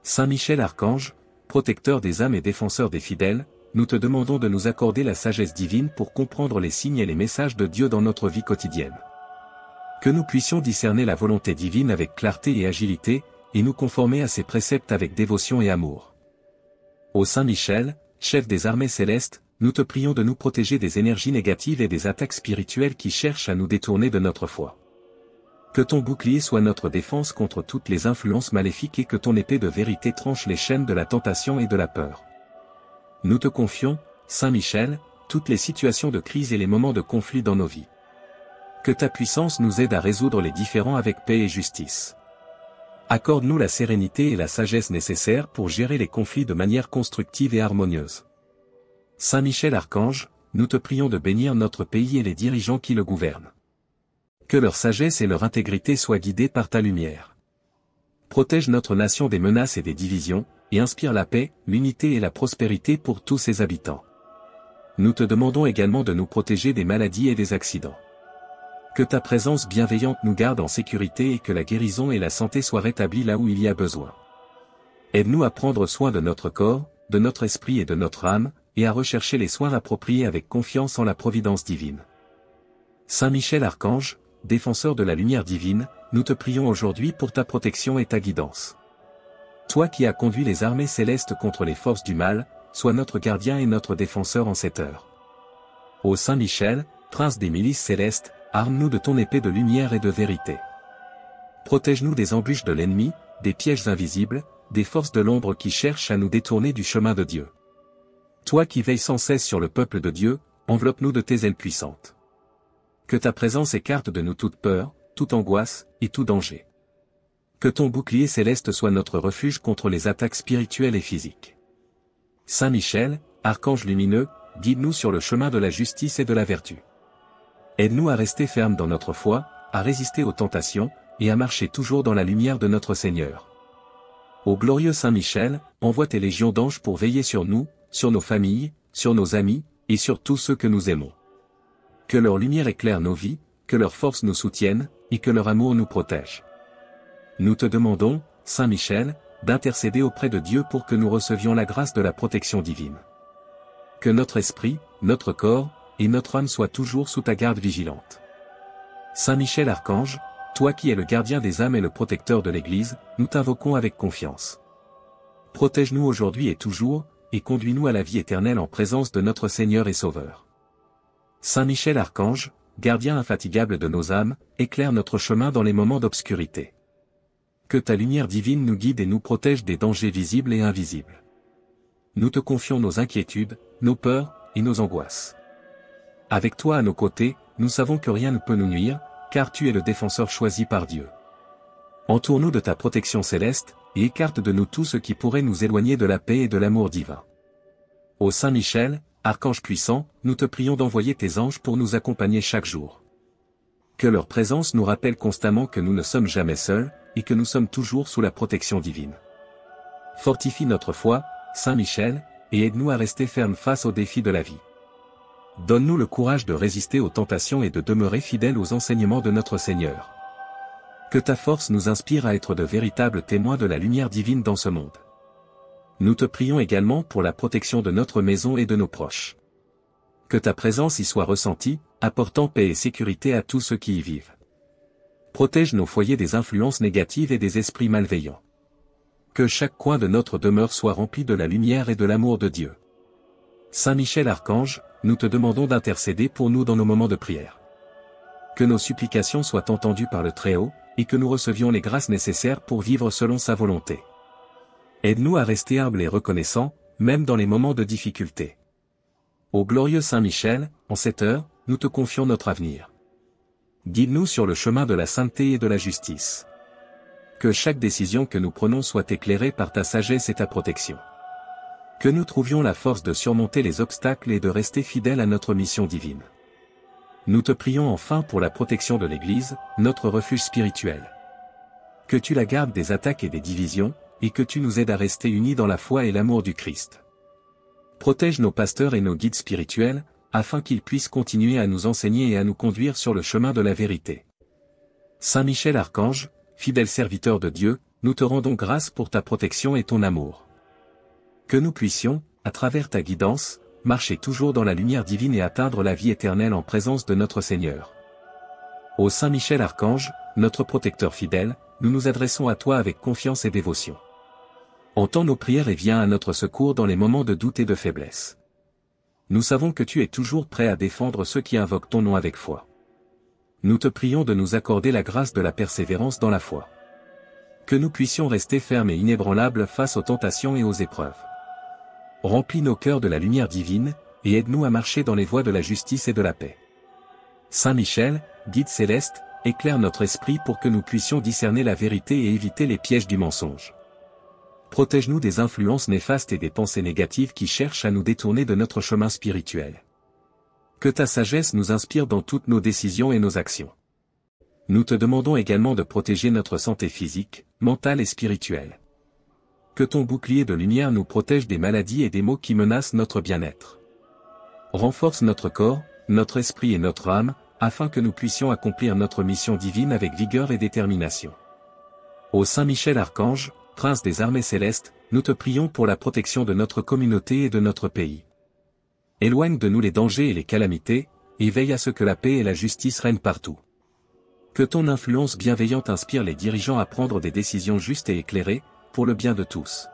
Saint Michel Archange, protecteur des âmes et défenseur des fidèles, nous te demandons de nous accorder la sagesse divine pour comprendre les signes et les messages de Dieu dans notre vie quotidienne. Que nous puissions discerner la volonté divine avec clarté et agilité, et nous conformer à ses préceptes avec dévotion et amour. Ô Saint Michel, chef des armées célestes, nous te prions de nous protéger des énergies négatives et des attaques spirituelles qui cherchent à nous détourner de notre foi. Que ton bouclier soit notre défense contre toutes les influences maléfiques et que ton épée de vérité tranche les chaînes de la tentation et de la peur. Nous te confions, Saint Michel, toutes les situations de crise et les moments de conflit dans nos vies. Que ta puissance nous aide à résoudre les différends avec paix et justice. Accorde-nous la sérénité et la sagesse nécessaires pour gérer les conflits de manière constructive et harmonieuse. Saint Michel Archange, nous te prions de bénir notre pays et les dirigeants qui le gouvernent. Que leur sagesse et leur intégrité soient guidées par ta lumière. Protège notre nation des menaces et des divisions, et inspire la paix, l'unité et la prospérité pour tous ses habitants. Nous te demandons également de nous protéger des maladies et des accidents. Que ta présence bienveillante nous garde en sécurité et que la guérison et la santé soient rétablies là où il y a besoin. Aide-nous à prendre soin de notre corps, de notre esprit et de notre âme, et à rechercher les soins appropriés avec confiance en la providence divine. Saint Michel Archange, défenseur de la lumière divine, nous te prions aujourd'hui pour ta protection et ta guidance. Toi qui as conduit les armées célestes contre les forces du mal, sois notre gardien et notre défenseur en cette heure. Ô Saint Michel, prince des milices célestes, arme-nous de ton épée de lumière et de vérité. Protège-nous des embûches de l'ennemi, des pièges invisibles, des forces de l'ombre qui cherchent à nous détourner du chemin de Dieu. Toi qui veilles sans cesse sur le peuple de Dieu, enveloppe-nous de tes ailes puissantes. Que ta présence écarte de nous toute peur, toute angoisse, et tout danger. Que ton bouclier céleste soit notre refuge contre les attaques spirituelles et physiques. Saint Michel, archange lumineux, guide-nous sur le chemin de la justice et de la vertu. Aide-nous à rester fermes dans notre foi, à résister aux tentations, et à marcher toujours dans la lumière de notre Seigneur. Ô glorieux Saint Michel, envoie tes légions d'anges pour veiller sur nous, sur nos familles, sur nos amis, et sur tous ceux que nous aimons. Que leur lumière éclaire nos vies, que leur force nous soutienne, et que leur amour nous protège. Nous te demandons, Saint Michel, d'intercéder auprès de Dieu pour que nous recevions la grâce de la protection divine. Que notre esprit, notre corps, et notre âme soient toujours sous ta garde vigilante. Saint Michel Archange, toi qui es le gardien des âmes et le protecteur de l'Église, nous t'invoquons avec confiance. Protège-nous aujourd'hui et toujours, et conduis-nous à la vie éternelle en présence de notre Seigneur et Sauveur. Saint Michel Archange, gardien infatigable de nos âmes, éclaire notre chemin dans les moments d'obscurité. Que ta lumière divine nous guide et nous protège des dangers visibles et invisibles. Nous te confions nos inquiétudes, nos peurs, et nos angoisses. Avec toi à nos côtés, nous savons que rien ne peut nous nuire, car tu es le défenseur choisi par Dieu. Entoure-nous de ta protection céleste, et écarte de nous tout ce qui pourrait nous éloigner de la paix et de l'amour divin. Ô Saint Michel, archange puissant, nous te prions d'envoyer tes anges pour nous accompagner chaque jour. Que leur présence nous rappelle constamment que nous ne sommes jamais seuls, et que nous sommes toujours sous la protection divine. Fortifie notre foi, Saint Michel, et aide-nous à rester fermes face aux défis de la vie. Donne-nous le courage de résister aux tentations et de demeurer fidèles aux enseignements de notre Seigneur. Que ta force nous inspire à être de véritables témoins de la lumière divine dans ce monde. Nous te prions également pour la protection de notre maison et de nos proches. Que ta présence y soit ressentie, apportant paix et sécurité à tous ceux qui y vivent. Protège nos foyers des influences négatives et des esprits malveillants. Que chaque coin de notre demeure soit rempli de la lumière et de l'amour de Dieu. Saint Michel Archange, nous te demandons d'intercéder pour nous dans nos moments de prière. Que nos supplications soient entendues par le Très-Haut, et que nous recevions les grâces nécessaires pour vivre selon sa volonté. Aide-nous à rester humbles et reconnaissants, même dans les moments de difficulté. Ô glorieux Saint Michel, en cette heure, nous te confions notre avenir. Guide-nous sur le chemin de la sainteté et de la justice. Que chaque décision que nous prenons soit éclairée par ta sagesse et ta protection. Que nous trouvions la force de surmonter les obstacles et de rester fidèles à notre mission divine. Nous te prions enfin pour la protection de l'Église, notre refuge spirituel. Que tu la gardes des attaques et des divisions, et que tu nous aides à rester unis dans la foi et l'amour du Christ. Protège nos pasteurs et nos guides spirituels, afin qu'ils puissent continuer à nous enseigner et à nous conduire sur le chemin de la vérité. Saint Michel Archange, fidèle serviteur de Dieu, nous te rendons grâce pour ta protection et ton amour. Que nous puissions, à travers ta guidance, marcher toujours dans la lumière divine et atteindre la vie éternelle en présence de notre Seigneur. Ô Saint Michel Archange, notre protecteur fidèle, nous nous adressons à toi avec confiance et dévotion. Entends nos prières et viens à notre secours dans les moments de doute et de faiblesse. Nous savons que tu es toujours prêt à défendre ceux qui invoquent ton nom avec foi. Nous te prions de nous accorder la grâce de la persévérance dans la foi. Que nous puissions rester fermes et inébranlables face aux tentations et aux épreuves. Remplis nos cœurs de la lumière divine, et aide-nous à marcher dans les voies de la justice et de la paix. Saint Michel, guide céleste, éclaire notre esprit pour que nous puissions discerner la vérité et éviter les pièges du mensonge. Protège-nous des influences néfastes et des pensées négatives qui cherchent à nous détourner de notre chemin spirituel. Que ta sagesse nous inspire dans toutes nos décisions et nos actions. Nous te demandons également de protéger notre santé physique, mentale et spirituelle. Que ton bouclier de lumière nous protège des maladies et des maux qui menacent notre bien-être. Renforce notre corps, notre esprit et notre âme, afin que nous puissions accomplir notre mission divine avec vigueur et détermination. Ô Saint Michel Archange, Prince des armées célestes, nous te prions pour la protection de notre communauté et de notre pays. Éloigne de nous les dangers et les calamités, et veille à ce que la paix et la justice règnent partout. Que ton influence bienveillante inspire les dirigeants à prendre des décisions justes et éclairées, pour le bien de tous.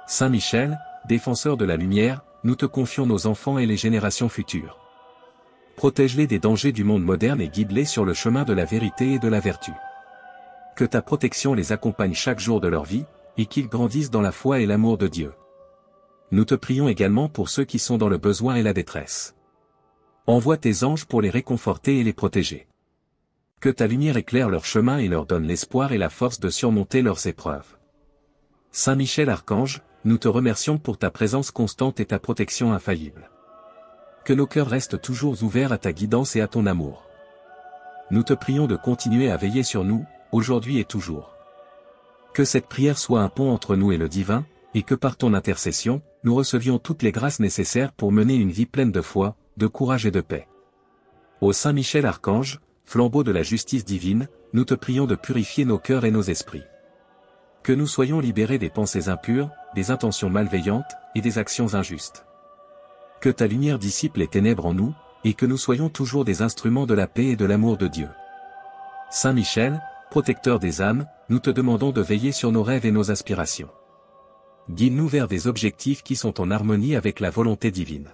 Saint Michel, défenseur de la lumière, nous te confions nos enfants et les générations futures. Protège-les des dangers du monde moderne et guide-les sur le chemin de la vérité et de la vertu. Que ta protection les accompagne chaque jour de leur vie, et qu'ils grandissent dans la foi et l'amour de Dieu. Nous te prions également pour ceux qui sont dans le besoin et la détresse. Envoie tes anges pour les réconforter et les protéger. Que ta lumière éclaire leur chemin et leur donne l'espoir et la force de surmonter leurs épreuves. Saint Michel Archange, nous te remercions pour ta présence constante et ta protection infaillible. Que nos cœurs restent toujours ouverts à ta guidance et à ton amour. Nous te prions de continuer à veiller sur nous, aujourd'hui et toujours. Que cette prière soit un pont entre nous et le divin, et que par ton intercession, nous recevions toutes les grâces nécessaires pour mener une vie pleine de foi, de courage et de paix. Ô Saint Michel Archange, flambeau de la justice divine, nous te prions de purifier nos cœurs et nos esprits. Que nous soyons libérés des pensées impures, des intentions malveillantes, et des actions injustes. Que ta lumière dissipe les ténèbres en nous, et que nous soyons toujours des instruments de la paix et de l'amour de Dieu. Saint Michel, protecteur des âmes, nous te demandons de veiller sur nos rêves et nos aspirations. Guide-nous vers des objectifs qui sont en harmonie avec la volonté divine.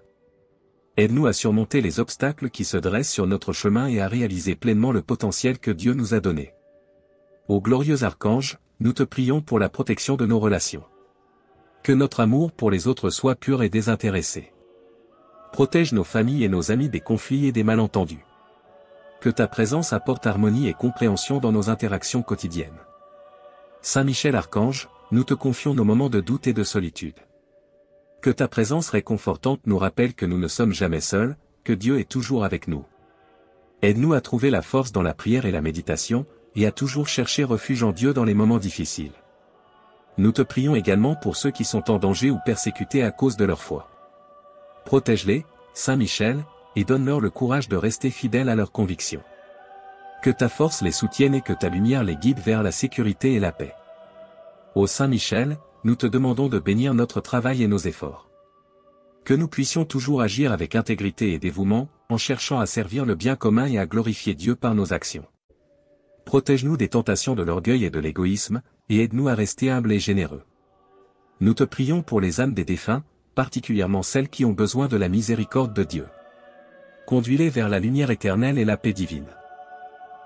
Aide-nous à surmonter les obstacles qui se dressent sur notre chemin et à réaliser pleinement le potentiel que Dieu nous a donné. Ô glorieux archange, nous te prions pour la protection de nos relations. Que notre amour pour les autres soit pur et désintéressé. Protège nos familles et nos amis des conflits et des malentendus. Que ta présence apporte harmonie et compréhension dans nos interactions quotidiennes. Saint Michel Archange, nous te confions nos moments de doute et de solitude. Que ta présence réconfortante nous rappelle que nous ne sommes jamais seuls, que Dieu est toujours avec nous. Aide-nous à trouver la force dans la prière et la méditation, et à toujours chercher refuge en Dieu dans les moments difficiles. Nous te prions également pour ceux qui sont en danger ou persécutés à cause de leur foi. Protège-les, Saint Michel, et donne-leur le courage de rester fidèles à leurs convictions. Que ta force les soutienne et que ta lumière les guide vers la sécurité et la paix. Ô Saint Michel, nous te demandons de bénir notre travail et nos efforts. Que nous puissions toujours agir avec intégrité et dévouement, en cherchant à servir le bien commun et à glorifier Dieu par nos actions. Protège-nous des tentations de l'orgueil et de l'égoïsme, et aide-nous à rester humbles et généreux. Nous te prions pour les âmes des défunts, particulièrement celles qui ont besoin de la miséricorde de Dieu. Conduis-les vers la lumière éternelle et la paix divine.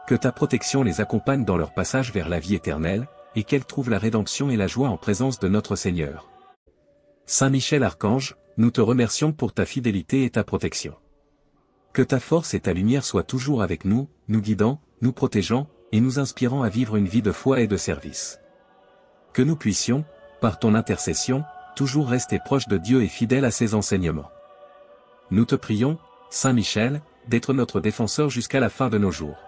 Que ta protection les accompagne dans leur passage vers la vie éternelle, et qu'elles trouvent la rédemption et la joie en présence de notre Seigneur. Saint Michel Archange, nous te remercions pour ta fidélité et ta protection. Que ta force et ta lumière soient toujours avec nous, nous guidant, nous protégeant, et nous inspirant à vivre une vie de foi et de service. Que nous puissions, par ton intercession, toujours rester proches de Dieu et fidèles à ses enseignements. Nous te prions, Saint Michel, d'être notre défenseur jusqu'à la fin de nos jours.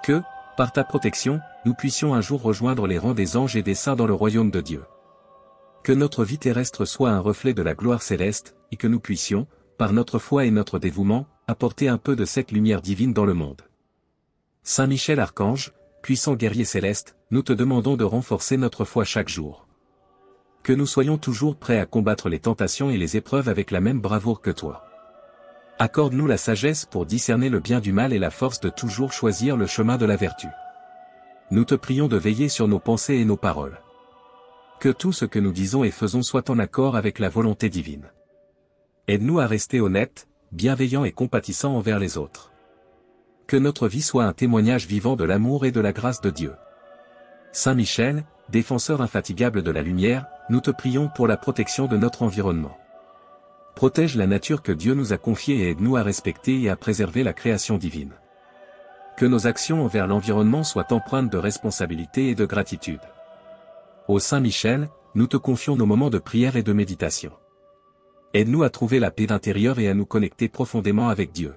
Que, par ta protection, nous puissions un jour rejoindre les rangs des anges et des saints dans le royaume de Dieu. Que notre vie terrestre soit un reflet de la gloire céleste, et que nous puissions, par notre foi et notre dévouement, apporter un peu de cette lumière divine dans le monde. Saint Michel Archange, puissant guerrier céleste, nous te demandons de renforcer notre foi chaque jour. Que nous soyons toujours prêts à combattre les tentations et les épreuves avec la même bravoure que toi. Accorde-nous la sagesse pour discerner le bien du mal et la force de toujours choisir le chemin de la vertu. Nous te prions de veiller sur nos pensées et nos paroles. Que tout ce que nous disons et faisons soit en accord avec la volonté divine. Aide-nous à rester honnêtes, bienveillants et compatissants envers les autres. Que notre vie soit un témoignage vivant de l'amour et de la grâce de Dieu. Saint Michel, défenseur infatigable de la lumière, nous te prions pour la protection de notre environnement. Protège la nature que Dieu nous a confiée et aide-nous à respecter et à préserver la création divine. Que nos actions envers l'environnement soient empreintes de responsabilité et de gratitude. Ô Saint Michel, nous te confions nos moments de prière et de méditation. Aide-nous à trouver la paix intérieure et à nous connecter profondément avec Dieu.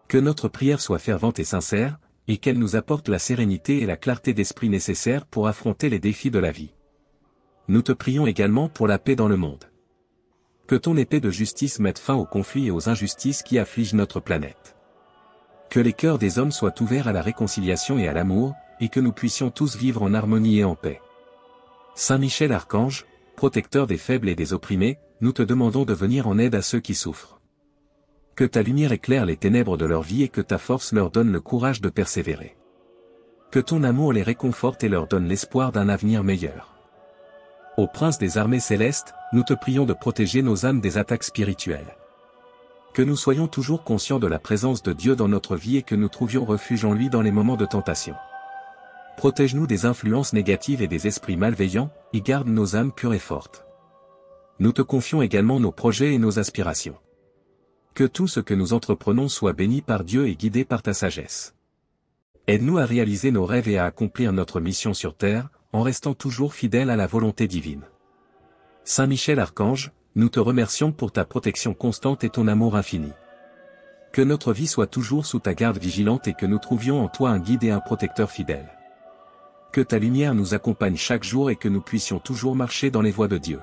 Que notre prière soit fervente et sincère, et qu'elle nous apporte la sérénité et la clarté d'esprit nécessaires pour affronter les défis de la vie. Nous te prions également pour la paix dans le monde. Que ton épée de justice mette fin aux conflits et aux injustices qui affligent notre planète. Que les cœurs des hommes soient ouverts à la réconciliation et à l'amour, et que nous puissions tous vivre en harmonie et en paix. Saint Michel Archange, protecteur des faibles et des opprimés, nous te demandons de venir en aide à ceux qui souffrent. Que ta lumière éclaire les ténèbres de leur vie et que ta force leur donne le courage de persévérer. Que ton amour les réconforte et leur donne l'espoir d'un avenir meilleur. Ô Prince des armées célestes, nous te prions de protéger nos âmes des attaques spirituelles. Que nous soyons toujours conscients de la présence de Dieu dans notre vie et que nous trouvions refuge en lui dans les moments de tentation. Protège-nous des influences négatives et des esprits malveillants, et garde nos âmes pures et fortes. Nous te confions également nos projets et nos aspirations. Que tout ce que nous entreprenons soit béni par Dieu et guidé par ta sagesse. Aide-nous à réaliser nos rêves et à accomplir notre mission sur terre, en restant toujours fidèles à la volonté divine. Saint Michel Archange, nous te remercions pour ta protection constante et ton amour infini. Que notre vie soit toujours sous ta garde vigilante et que nous trouvions en toi un guide et un protecteur fidèle. Que ta lumière nous accompagne chaque jour et que nous puissions toujours marcher dans les voies de Dieu.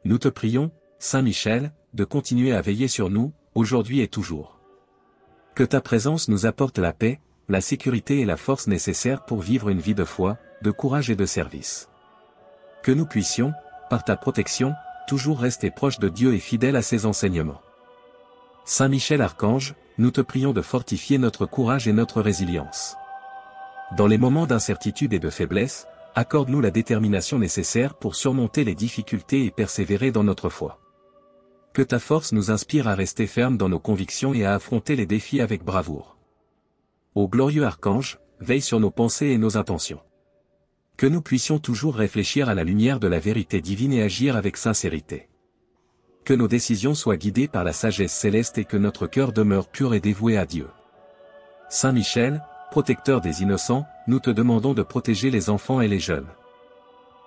Nous te prions, Saint Michel, de continuer à veiller sur nous, aujourd'hui et toujours. Que ta présence nous apporte la paix, la sécurité et la force nécessaires pour vivre une vie de foi, de courage et de service. Que nous puissions, par ta protection, toujours rester proches de Dieu et fidèles à ses enseignements. Saint Michel Archange, nous te prions de fortifier notre courage et notre résilience. Dans les moments d'incertitude et de faiblesse, accorde-nous la détermination nécessaire pour surmonter les difficultés et persévérer dans notre foi. Que ta force nous inspire à rester fermes dans nos convictions et à affronter les défis avec bravoure. Ô glorieux Archange, veille sur nos pensées et nos intentions. Que nous puissions toujours réfléchir à la lumière de la vérité divine et agir avec sincérité. Que nos décisions soient guidées par la sagesse céleste et que notre cœur demeure pur et dévoué à Dieu. Saint Michel, protecteur des innocents, nous te demandons de protéger les enfants et les jeunes.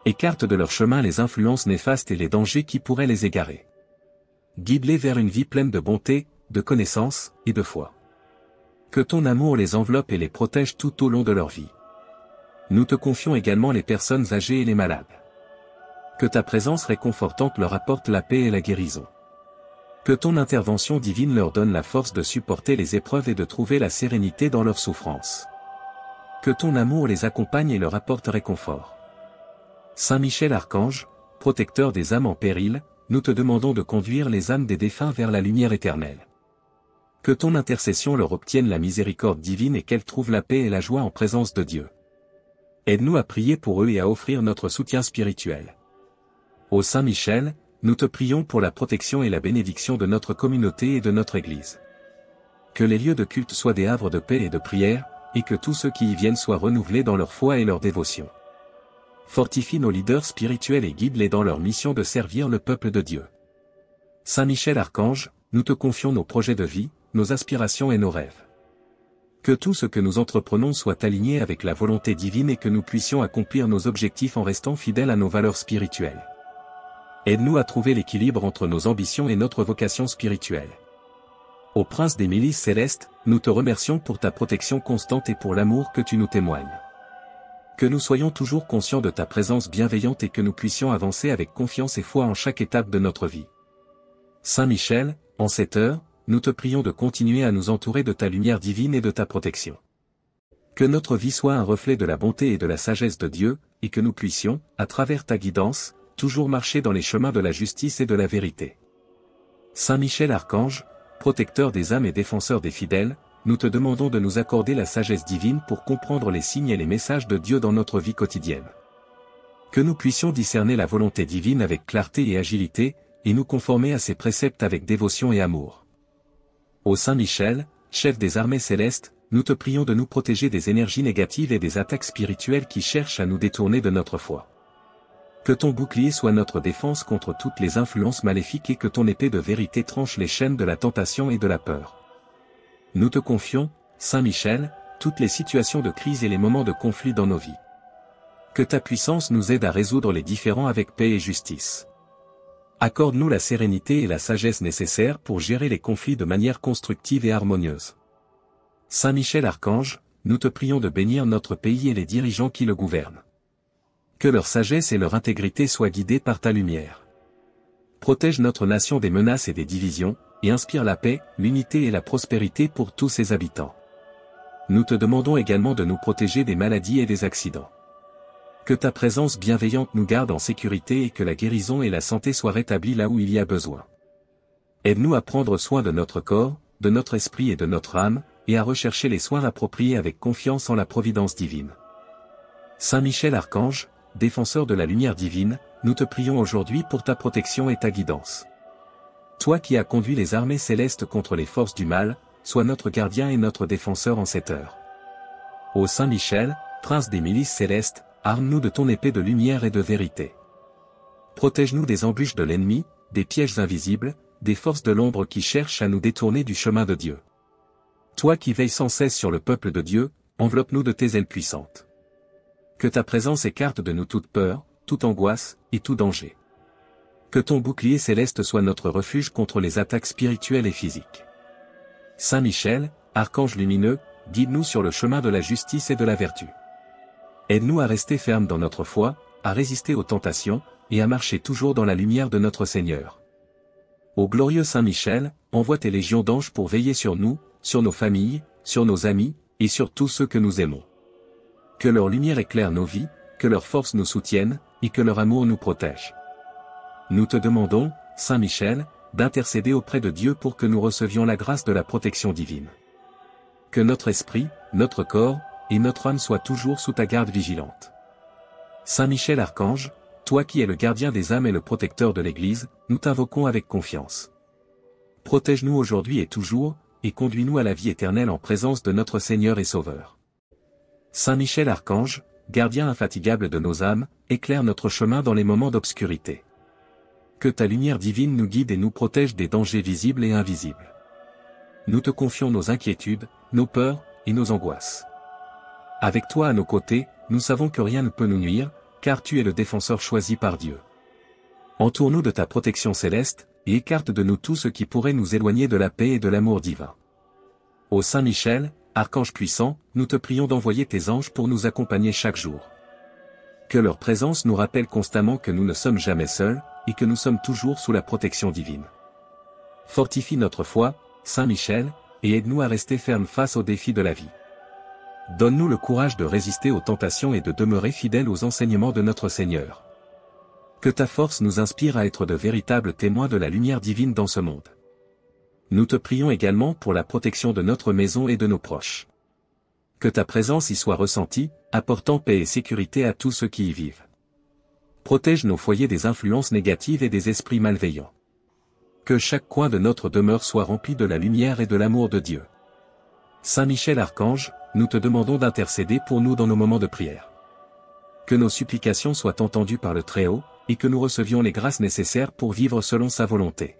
Écarte de leur chemin les influences néfastes et les dangers qui pourraient les égarer. Guide-les vers une vie pleine de bonté, de connaissance et de foi. Que ton amour les enveloppe et les protège tout au long de leur vie. Nous te confions également les personnes âgées et les malades. Que ta présence réconfortante leur apporte la paix et la guérison. Que ton intervention divine leur donne la force de supporter les épreuves et de trouver la sérénité dans leurs souffrances. Que ton amour les accompagne et leur apporte réconfort. Saint Michel Archange, protecteur des âmes en péril, nous te demandons de conduire les âmes des défunts vers la lumière éternelle. Que ton intercession leur obtienne la miséricorde divine et qu'elles trouvent la paix et la joie en présence de Dieu. Aide-nous à prier pour eux et à offrir notre soutien spirituel. Ô Saint Michel, nous te prions pour la protection et la bénédiction de notre communauté et de notre Église. Que les lieux de culte soient des havres de paix et de prière, et que tous ceux qui y viennent soient renouvelés dans leur foi et leur dévotion. Fortifie nos leaders spirituels et guide-les dans leur mission de servir le peuple de Dieu. Saint Michel Archange, nous te confions nos projets de vie, nos aspirations et nos rêves. Que tout ce que nous entreprenons soit aligné avec la volonté divine et que nous puissions accomplir nos objectifs en restant fidèles à nos valeurs spirituelles. Aide-nous à trouver l'équilibre entre nos ambitions et notre vocation spirituelle. Ô Prince des milices célestes, nous te remercions pour ta protection constante et pour l'amour que tu nous témoignes. Que nous soyons toujours conscients de ta présence bienveillante et que nous puissions avancer avec confiance et foi en chaque étape de notre vie. Saint Michel, en cette heure, nous te prions de continuer à nous entourer de ta lumière divine et de ta protection. Que notre vie soit un reflet de la bonté et de la sagesse de Dieu, et que nous puissions, à travers ta guidance, toujours marcher dans les chemins de la justice et de la vérité. Saint Michel Archange, protecteur des âmes et défenseur des fidèles, nous te demandons de nous accorder la sagesse divine pour comprendre les signes et les messages de Dieu dans notre vie quotidienne. Que nous puissions discerner la volonté divine avec clarté et agilité, et nous conformer à ses préceptes avec dévotion et amour. Ô Saint Michel, chef des armées célestes, nous te prions de nous protéger des énergies négatives et des attaques spirituelles qui cherchent à nous détourner de notre foi. Que ton bouclier soit notre défense contre toutes les influences maléfiques et que ton épée de vérité tranche les chaînes de la tentation et de la peur. Nous te confions, Saint Michel, toutes les situations de crise et les moments de conflit dans nos vies. Que ta puissance nous aide à résoudre les différends avec paix et justice. Accorde-nous la sérénité et la sagesse nécessaires pour gérer les conflits de manière constructive et harmonieuse. Saint Michel Archange, nous te prions de bénir notre pays et les dirigeants qui le gouvernent. Que leur sagesse et leur intégrité soient guidées par ta lumière. Protège notre nation des menaces et des divisions, et inspire la paix, l'unité et la prospérité pour tous ses habitants. Nous te demandons également de nous protéger des maladies et des accidents. Que ta présence bienveillante nous garde en sécurité et que la guérison et la santé soient rétablies là où il y a besoin. Aide-nous à prendre soin de notre corps, de notre esprit et de notre âme, et à rechercher les soins appropriés avec confiance en la providence divine. Saint Michel Archange, défenseur de la lumière divine, nous te prions aujourd'hui pour ta protection et ta guidance. Toi qui as conduit les armées célestes contre les forces du mal, sois notre gardien et notre défenseur en cette heure. Ô Saint Michel, prince des milices célestes, arme-nous de ton épée de lumière et de vérité. Protège-nous des embûches de l'ennemi, des pièges invisibles, des forces de l'ombre qui cherchent à nous détourner du chemin de Dieu. Toi qui veilles sans cesse sur le peuple de Dieu, enveloppe-nous de tes ailes puissantes. Que ta présence écarte de nous toute peur, toute angoisse, et tout danger. Que ton bouclier céleste soit notre refuge contre les attaques spirituelles et physiques. Saint Michel, archange lumineux, guide-nous sur le chemin de la justice et de la vertu. Aide-nous à rester fermes dans notre foi, à résister aux tentations, et à marcher toujours dans la lumière de notre Seigneur. Ô glorieux Saint Michel, envoie tes légions d'anges pour veiller sur nous, sur nos familles, sur nos amis, et sur tous ceux que nous aimons. Que leur lumière éclaire nos vies, que leur force nous soutienne, et que leur amour nous protège. Nous te demandons, Saint Michel, d'intercéder auprès de Dieu pour que nous recevions la grâce de la protection divine. Que notre esprit, notre corps, et notre âme soient toujours sous ta garde vigilante. Saint Michel Archange, toi qui es le gardien des âmes et le protecteur de l'Église, nous t'invoquons avec confiance. Protège-nous aujourd'hui et toujours, et conduis-nous à la vie éternelle en présence de notre Seigneur et Sauveur. Saint Michel Archange, gardien infatigable de nos âmes, éclaire notre chemin dans les moments d'obscurité. Que ta lumière divine nous guide et nous protège des dangers visibles et invisibles. Nous te confions nos inquiétudes, nos peurs, et nos angoisses. Avec toi à nos côtés, nous savons que rien ne peut nous nuire, car tu es le défenseur choisi par Dieu. Entoure-nous de ta protection céleste, et écarte de nous tout ce qui pourrait nous éloigner de la paix et de l'amour divin. Ô Saint Michel, archange puissant, nous te prions d'envoyer tes anges pour nous accompagner chaque jour. Que leur présence nous rappelle constamment que nous ne sommes jamais seuls, et que nous sommes toujours sous la protection divine. Fortifie notre foi, Saint Michel, et aide-nous à rester fermes face aux défis de la vie. Donne-nous le courage de résister aux tentations et de demeurer fidèles aux enseignements de notre Seigneur. Que ta force nous inspire à être de véritables témoins de la lumière divine dans ce monde. Nous te prions également pour la protection de notre maison et de nos proches. Que ta présence y soit ressentie, apportant paix et sécurité à tous ceux qui y vivent. Protège nos foyers des influences négatives et des esprits malveillants. Que chaque coin de notre demeure soit rempli de la lumière et de l'amour de Dieu. Saint Michel Archange, nous te demandons d'intercéder pour nous dans nos moments de prière. Que nos supplications soient entendues par le Très-Haut, et que nous recevions les grâces nécessaires pour vivre selon sa volonté.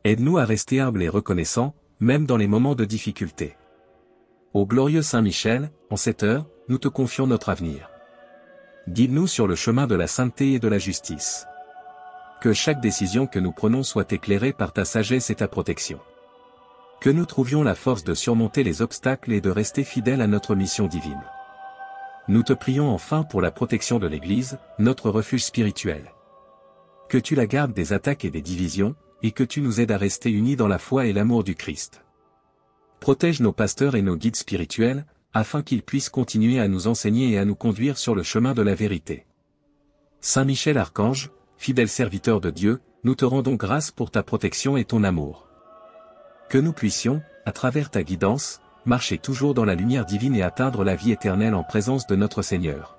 Aide-nous à rester humbles et reconnaissants, même dans les moments de difficulté. Ô glorieux Saint Michel, en cette heure, nous te confions notre avenir. Guide-nous sur le chemin de la sainteté et de la justice. Que chaque décision que nous prenons soit éclairée par ta sagesse et ta protection. Que nous trouvions la force de surmonter les obstacles et de rester fidèles à notre mission divine. Nous te prions enfin pour la protection de l'Église, notre refuge spirituel. Que tu la gardes des attaques et des divisions, et que tu nous aides à rester unis dans la foi et l'amour du Christ. Protège nos pasteurs et nos guides spirituels, afin qu'ils puissent continuer à nous enseigner et à nous conduire sur le chemin de la vérité. Saint Michel Archange, fidèle serviteur de Dieu, nous te rendons grâce pour ta protection et ton amour. Que nous puissions, à travers ta guidance, marcher toujours dans la lumière divine et atteindre la vie éternelle en présence de notre Seigneur.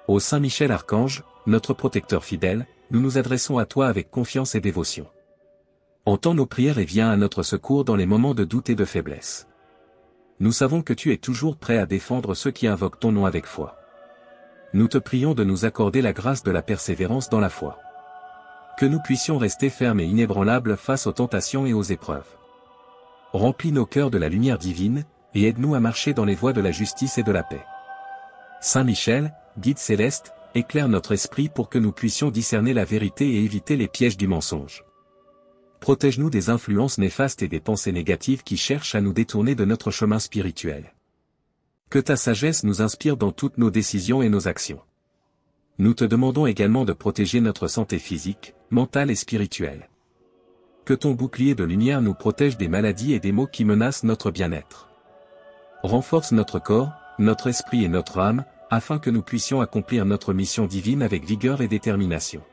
Ô Saint Michel Archange, notre protecteur fidèle, nous nous adressons à toi avec confiance et dévotion. Entends nos prières et viens à notre secours dans les moments de doute et de faiblesse. Nous savons que tu es toujours prêt à défendre ceux qui invoquent ton nom avec foi. Nous te prions de nous accorder la grâce de la persévérance dans la foi. Que nous puissions rester fermes et inébranlables face aux tentations et aux épreuves. Remplis nos cœurs de la lumière divine, et aide-nous à marcher dans les voies de la justice et de la paix. Saint Michel, guide céleste, éclaire notre esprit pour que nous puissions discerner la vérité et éviter les pièges du mensonge. Protège-nous des influences néfastes et des pensées négatives qui cherchent à nous détourner de notre chemin spirituel. Que ta sagesse nous inspire dans toutes nos décisions et nos actions. nous te demandons également de protéger notre santé physique, mentale et spirituelle. Que ton bouclier de lumière nous protège des maladies et des maux qui menacent notre bien-être. Renforce notre corps, notre esprit et notre âme, afin que nous puissions accomplir notre mission divine avec vigueur et détermination.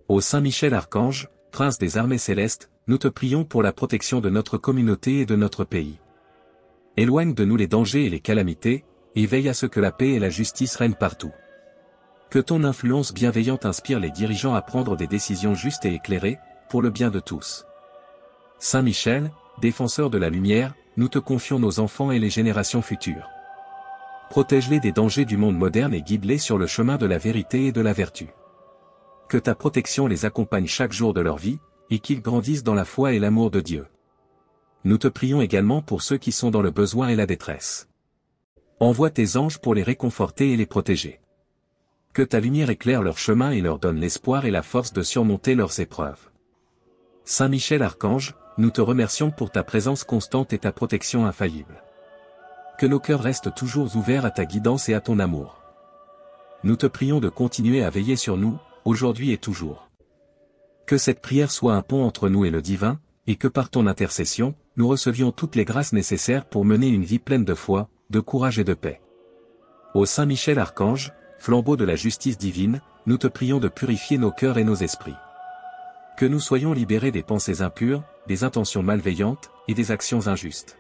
Ô Saint Michel Archange, Prince des armées célestes, nous te prions pour la protection de notre communauté et de notre pays. Éloigne de nous les dangers et les calamités, et veille à ce que la paix et la justice règnent partout. Que ton influence bienveillante inspire les dirigeants à prendre des décisions justes et éclairées, pour le bien de tous. Saint Michel, défenseur de la lumière, nous te confions nos enfants et les générations futures. Protège-les des dangers du monde moderne et guide-les sur le chemin de la vérité et de la vertu. Que ta protection les accompagne chaque jour de leur vie, et qu'ils grandissent dans la foi et l'amour de Dieu. Nous te prions également pour ceux qui sont dans le besoin et la détresse. Envoie tes anges pour les réconforter et les protéger. Que ta lumière éclaire leur chemin et leur donne l'espoir et la force de surmonter leurs épreuves. Saint Michel Archange, nous te remercions pour ta présence constante et ta protection infaillible. Que nos cœurs restent toujours ouverts à ta guidance et à ton amour. Nous te prions de continuer à veiller sur nous, aujourd'hui et toujours. Que cette prière soit un pont entre nous et le divin, et que par ton intercession, nous recevions toutes les grâces nécessaires pour mener une vie pleine de foi, de courage et de paix. Ô Saint Michel Archange, flambeau de la justice divine, nous te prions de purifier nos cœurs et nos esprits. Que nous soyons libérés des pensées impures, des intentions malveillantes, et des actions injustes.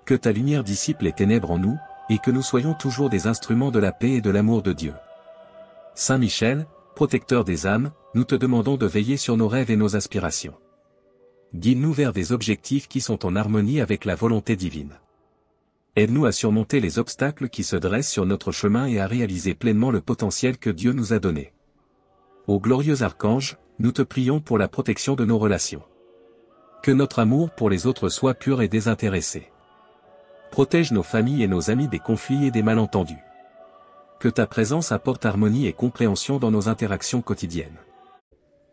Que ta lumière dissipe les ténèbres en nous, et que nous soyons toujours des instruments de la paix et de l'amour de Dieu. Saint Michel, protecteur des âmes, nous te demandons de veiller sur nos rêves et nos aspirations. Guide-nous vers des objectifs qui sont en harmonie avec la volonté divine. Aide-nous à surmonter les obstacles qui se dressent sur notre chemin et à réaliser pleinement le potentiel que Dieu nous a donné. Ô glorieux archange, nous te prions pour la protection de nos relations. Que notre amour pour les autres soit pur et désintéressé. Protège nos familles et nos amis des conflits et des malentendus. Que ta présence apporte harmonie et compréhension dans nos interactions quotidiennes.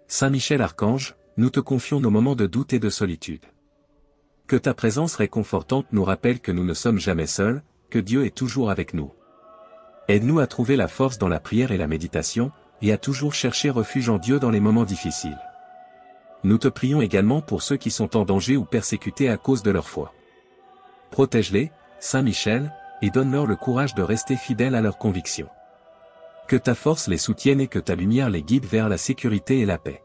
Saint Michel Archange, nous te confions nos moments de doute et de solitude. Que ta présence réconfortante nous rappelle que nous ne sommes jamais seuls, que Dieu est toujours avec nous. Aide-nous à trouver la force dans la prière et la méditation, et à toujours chercher refuge en Dieu dans les moments difficiles. Nous te prions également pour ceux qui sont en danger ou persécutés à cause de leur foi. Protège-les, Saint Michel, et donne-leur le courage de rester fidèles à leurs convictions. Que ta force les soutienne et que ta lumière les guide vers la sécurité et la paix.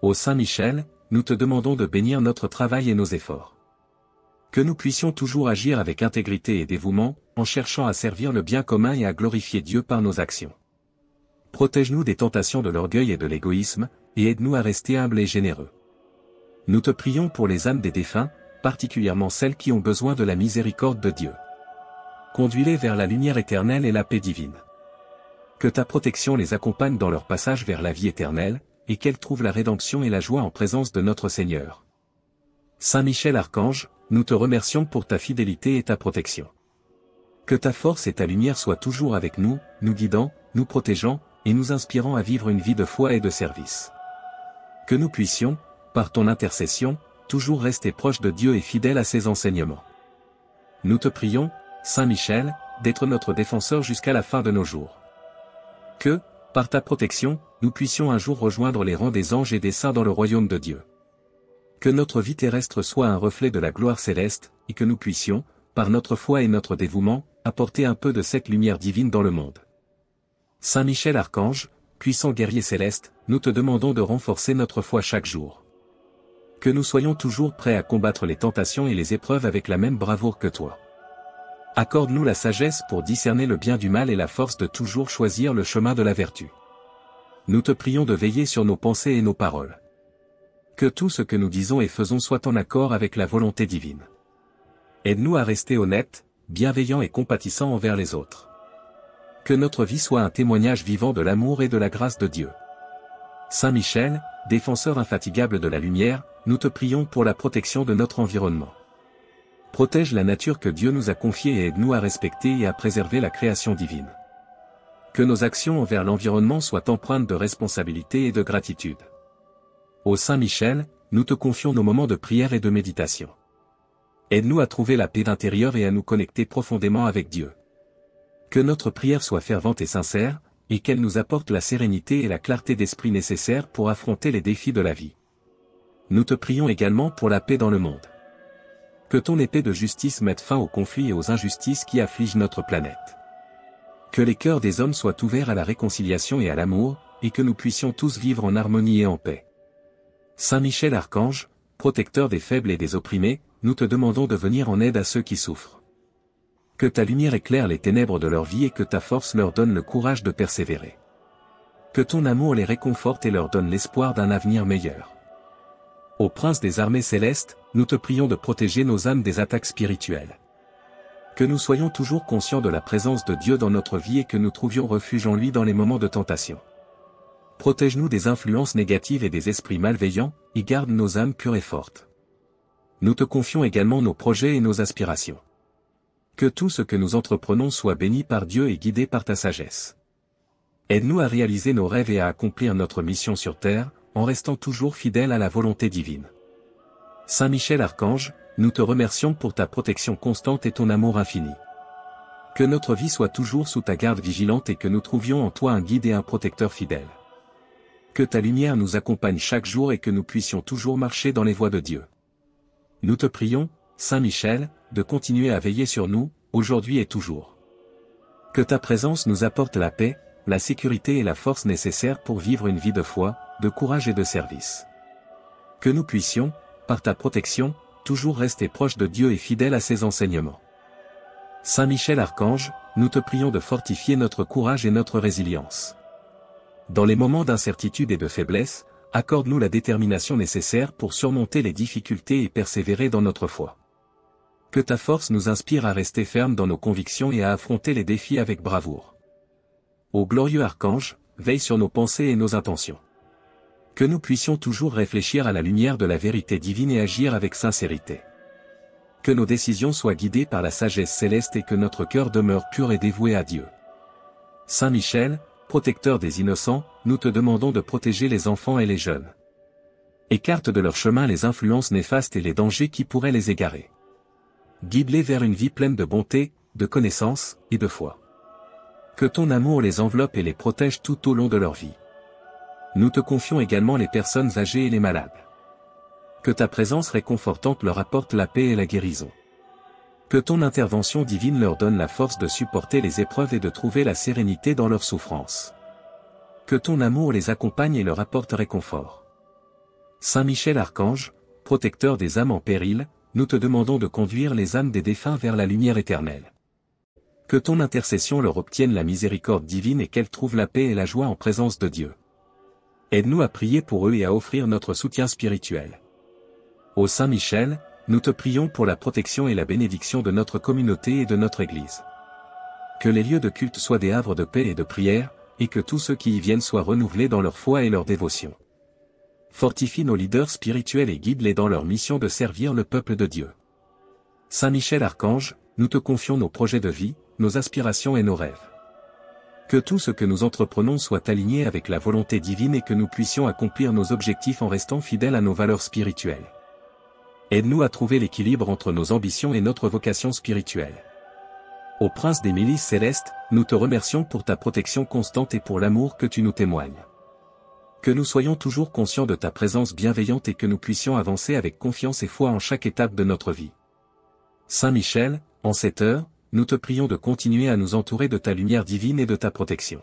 Ô Saint Michel, nous te demandons de bénir notre travail et nos efforts. Que nous puissions toujours agir avec intégrité et dévouement, en cherchant à servir le bien commun et à glorifier Dieu par nos actions. Protège-nous des tentations de l'orgueil et de l'égoïsme, et aide-nous à rester humbles et généreux. Nous te prions pour les âmes des défunts, particulièrement celles qui ont besoin de la miséricorde de Dieu. Conduis-les vers la lumière éternelle et la paix divine. Que ta protection les accompagne dans leur passage vers la vie éternelle, et qu'elles trouvent la rédemption et la joie en présence de notre Seigneur. Saint Michel Archange, nous te remercions pour ta fidélité et ta protection. Que ta force et ta lumière soient toujours avec nous, nous guidant, nous protégeant, et nous inspirant à vivre une vie de foi et de service. Que nous puissions, par ton intercession, toujours rester proches de Dieu et fidèles à ses enseignements. Nous te prions, Saint Michel, d'être notre défenseur jusqu'à la fin de nos jours. Que, par ta protection, nous puissions un jour rejoindre les rangs des anges et des saints dans le royaume de Dieu. Que notre vie terrestre soit un reflet de la gloire céleste, et que nous puissions, par notre foi et notre dévouement, apporter un peu de cette lumière divine dans le monde. Saint Michel Archange, puissant guerrier céleste, nous te demandons de renforcer notre foi chaque jour. Que nous soyons toujours prêts à combattre les tentations et les épreuves avec la même bravoure que toi. Accorde-nous la sagesse pour discerner le bien du mal et la force de toujours choisir le chemin de la vertu. Nous te prions de veiller sur nos pensées et nos paroles. Que tout ce que nous disons et faisons soit en accord avec la volonté divine. Aide-nous à rester honnêtes, bienveillants et compatissants envers les autres. Que notre vie soit un témoignage vivant de l'amour et de la grâce de Dieu. Saint Michel, défenseur infatigable de la lumière, nous te prions pour la protection de notre environnement. Protège la nature que Dieu nous a confiée et aide-nous à respecter et à préserver la création divine. Que nos actions envers l'environnement soient empreintes de responsabilité et de gratitude. Ô Saint Michel, nous te confions nos moments de prière et de méditation. Aide-nous à trouver la paix intérieure et à nous connecter profondément avec Dieu. Que notre prière soit fervente et sincère, et qu'elle nous apporte la sérénité et la clarté d'esprit nécessaires pour affronter les défis de la vie. Nous te prions également pour la paix dans le monde. Que ton épée de justice mette fin aux conflits et aux injustices qui affligent notre planète. Que les cœurs des hommes soient ouverts à la réconciliation et à l'amour, et que nous puissions tous vivre en harmonie et en paix. Saint Michel Archange, protecteur des faibles et des opprimés, nous te demandons de venir en aide à ceux qui souffrent. Que ta lumière éclaire les ténèbres de leur vie et que ta force leur donne le courage de persévérer. Que ton amour les réconforte et leur donne l'espoir d'un avenir meilleur. Ô Prince des armées célestes, nous te prions de protéger nos âmes des attaques spirituelles. Que nous soyons toujours conscients de la présence de Dieu dans notre vie et que nous trouvions refuge en lui dans les moments de tentation. Protège-nous des influences négatives et des esprits malveillants, et garde nos âmes pures et fortes. Nous te confions également nos projets et nos aspirations. Que tout ce que nous entreprenons soit béni par Dieu et guidé par ta sagesse. Aide-nous à réaliser nos rêves et à accomplir notre mission sur terre, en restant toujours fidèles à la volonté divine. Saint Michel Archange, nous te remercions pour ta protection constante et ton amour infini. Que notre vie soit toujours sous ta garde vigilante et que nous trouvions en toi un guide et un protecteur fidèle. Que ta lumière nous accompagne chaque jour et que nous puissions toujours marcher dans les voies de Dieu. Nous te prions, Saint Michel, de continuer à veiller sur nous, aujourd'hui et toujours. Que ta présence nous apporte la paix, la sécurité et la force nécessaires pour vivre une vie de foi, de courage et de service. Que nous puissions, par ta protection, toujours rester proches de Dieu et fidèles à ses enseignements. Saint Michel Archange, nous te prions de fortifier notre courage et notre résilience. Dans les moments d'incertitude et de faiblesse, accorde-nous la détermination nécessaire pour surmonter les difficultés et persévérer dans notre foi. Que ta force nous inspire à rester fermes dans nos convictions et à affronter les défis avec bravoure. Ô glorieux Archange, veille sur nos pensées et nos intentions. Que nous puissions toujours réfléchir à la lumière de la vérité divine et agir avec sincérité. Que nos décisions soient guidées par la sagesse céleste et que notre cœur demeure pur et dévoué à Dieu. Saint Michel, protecteur des innocents, nous te demandons de protéger les enfants et les jeunes. Écarte de leur chemin les influences néfastes et les dangers qui pourraient les égarer. Guide-les vers une vie pleine de bonté, de connaissance et de foi. Que ton amour les enveloppe et les protège tout au long de leur vie. Nous te confions également les personnes âgées et les malades. Que ta présence réconfortante leur apporte la paix et la guérison. Que ton intervention divine leur donne la force de supporter les épreuves et de trouver la sérénité dans leurs souffrances. Que ton amour les accompagne et leur apporte réconfort. Saint Michel Archange, protecteur des âmes en péril, nous te demandons de conduire les âmes des défunts vers la lumière éternelle. Que ton intercession leur obtienne la miséricorde divine et qu'elles trouvent la paix et la joie en présence de Dieu. Aide-nous à prier pour eux et à offrir notre soutien spirituel. Ô Saint Michel, nous te prions pour la protection et la bénédiction de notre communauté et de notre Église. Que les lieux de culte soient des havres de paix et de prière, et que tous ceux qui y viennent soient renouvelés dans leur foi et leur dévotion. Fortifie nos leaders spirituels et guide-les dans leur mission de servir le peuple de Dieu. Saint Michel Archange, nous te confions nos projets de vie, nos aspirations et nos rêves. Que tout ce que nous entreprenons soit aligné avec la volonté divine et que nous puissions accomplir nos objectifs en restant fidèles à nos valeurs spirituelles. Aide-nous à trouver l'équilibre entre nos ambitions et notre vocation spirituelle. Ô Prince des milices célestes, nous te remercions pour ta protection constante et pour l'amour que tu nous témoignes. Que nous soyons toujours conscients de ta présence bienveillante et que nous puissions avancer avec confiance et foi en chaque étape de notre vie. Saint Michel, en cette heure, nous te prions de continuer à nous entourer de ta lumière divine et de ta protection.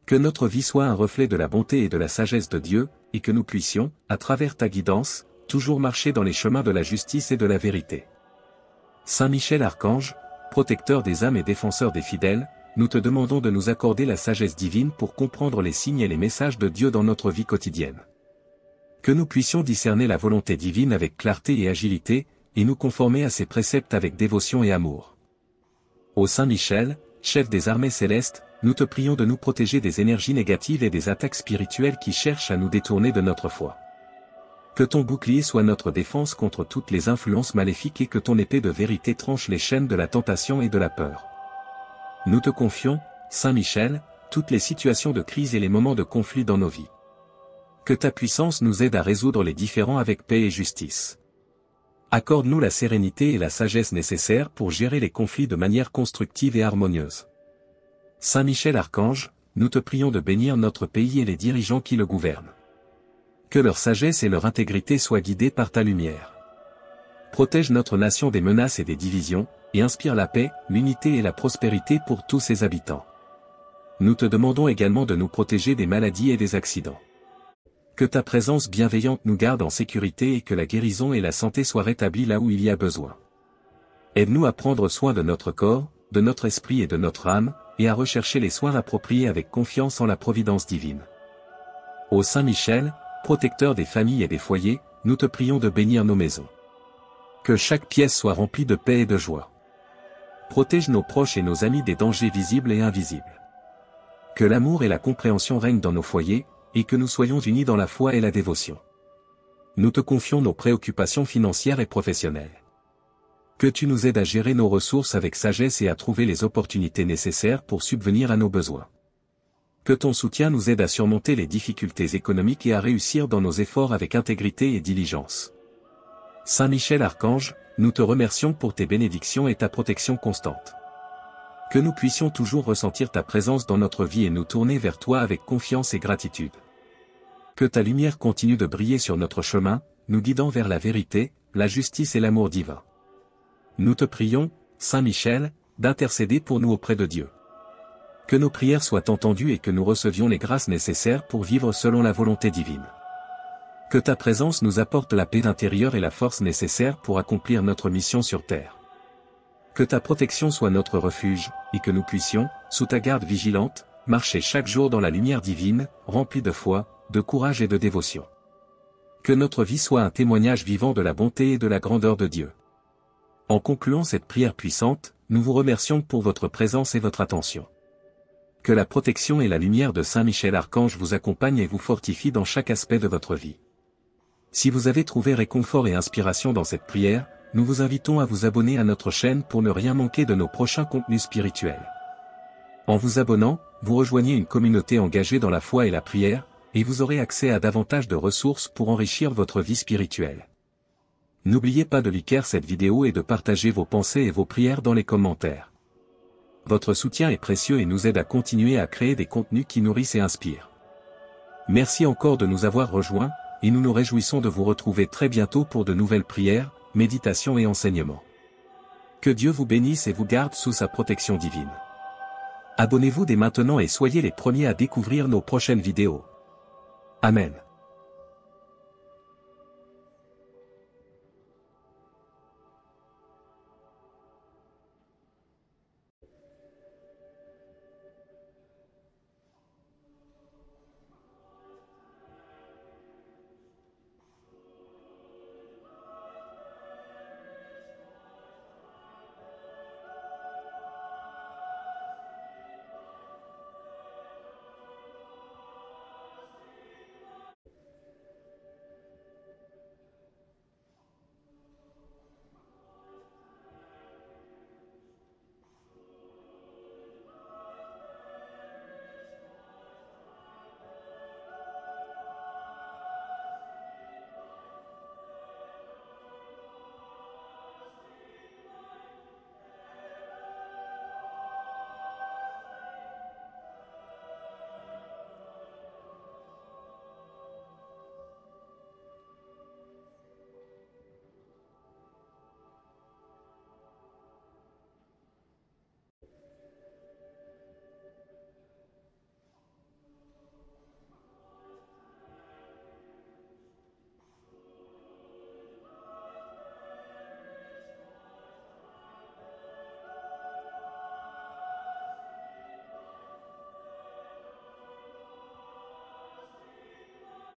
Que notre vie soit un reflet de la bonté et de la sagesse de Dieu, et que nous puissions, à travers ta guidance, toujours marcher dans les chemins de la justice et de la vérité. Saint Michel Archange, protecteur des âmes et défenseur des fidèles, nous te demandons de nous accorder la sagesse divine pour comprendre les signes et les messages de Dieu dans notre vie quotidienne. Que nous puissions discerner la volonté divine avec clarté et agilité, et nous conformer à ses préceptes avec dévotion et amour. Ô Saint Michel, chef des armées célestes, nous te prions de nous protéger des énergies négatives et des attaques spirituelles qui cherchent à nous détourner de notre foi. Que ton bouclier soit notre défense contre toutes les influences maléfiques et que ton épée de vérité tranche les chaînes de la tentation et de la peur. Nous te confions, Saint Michel, toutes les situations de crise et les moments de conflit dans nos vies. Que ta puissance nous aide à résoudre les différends avec paix et justice. Accorde-nous la sérénité et la sagesse nécessaires pour gérer les conflits de manière constructive et harmonieuse. Saint Michel Archange, nous te prions de bénir notre pays et les dirigeants qui le gouvernent. Que leur sagesse et leur intégrité soient guidées par ta lumière. Protège notre nation des menaces et des divisions, et inspire la paix, l'unité et la prospérité pour tous ses habitants. Nous te demandons également de nous protéger des maladies et des accidents. Que ta présence bienveillante nous garde en sécurité et que la guérison et la santé soient rétablies là où il y a besoin. Aide-nous à prendre soin de notre corps, de notre esprit et de notre âme, et à rechercher les soins appropriés avec confiance en la providence divine. Ô Saint Michel, protecteur des familles et des foyers, nous te prions de bénir nos maisons. Que chaque pièce soit remplie de paix et de joie. Protège nos proches et nos amis des dangers visibles et invisibles. Que l'amour et la compréhension règnent dans nos foyers, et que nous soyons unis dans la foi et la dévotion. Nous te confions nos préoccupations financières et professionnelles. Que tu nous aides à gérer nos ressources avec sagesse et à trouver les opportunités nécessaires pour subvenir à nos besoins. Que ton soutien nous aide à surmonter les difficultés économiques et à réussir dans nos efforts avec intégrité et diligence. Saint Michel Archange, nous te remercions pour tes bénédictions et ta protection constante. Que nous puissions toujours ressentir ta présence dans notre vie et nous tourner vers toi avec confiance et gratitude. Que ta lumière continue de briller sur notre chemin, nous guidant vers la vérité, la justice et l'amour divin. Nous te prions, Saint Michel, d'intercéder pour nous auprès de Dieu. Que nos prières soient entendues et que nous recevions les grâces nécessaires pour vivre selon la volonté divine. Que ta présence nous apporte la paix intérieure et la force nécessaire pour accomplir notre mission sur terre. Que ta protection soit notre refuge, et que nous puissions, sous ta garde vigilante, marcher chaque jour dans la lumière divine, remplie de foi, de courage et de dévotion. Que notre vie soit un témoignage vivant de la bonté et de la grandeur de Dieu. En concluant cette prière puissante, nous vous remercions pour votre présence et votre attention. Que la protection et la lumière de Saint Michel Archange vous accompagnent et vous fortifient dans chaque aspect de votre vie. Si vous avez trouvé réconfort et inspiration dans cette prière, nous vous invitons à vous abonner à notre chaîne pour ne rien manquer de nos prochains contenus spirituels. En vous abonnant, vous rejoignez une communauté engagée dans la foi et la prière, et vous aurez accès à davantage de ressources pour enrichir votre vie spirituelle. N'oubliez pas de liker cette vidéo et de partager vos pensées et vos prières dans les commentaires. Votre soutien est précieux et nous aide à continuer à créer des contenus qui nourrissent et inspirent. Merci encore de nous avoir rejoints, et nous nous réjouissons de vous retrouver très bientôt pour de nouvelles prières, méditations et enseignements. Que Dieu vous bénisse et vous garde sous sa protection divine. Abonnez-vous dès maintenant et soyez les premiers à découvrir nos prochaines vidéos. Amen.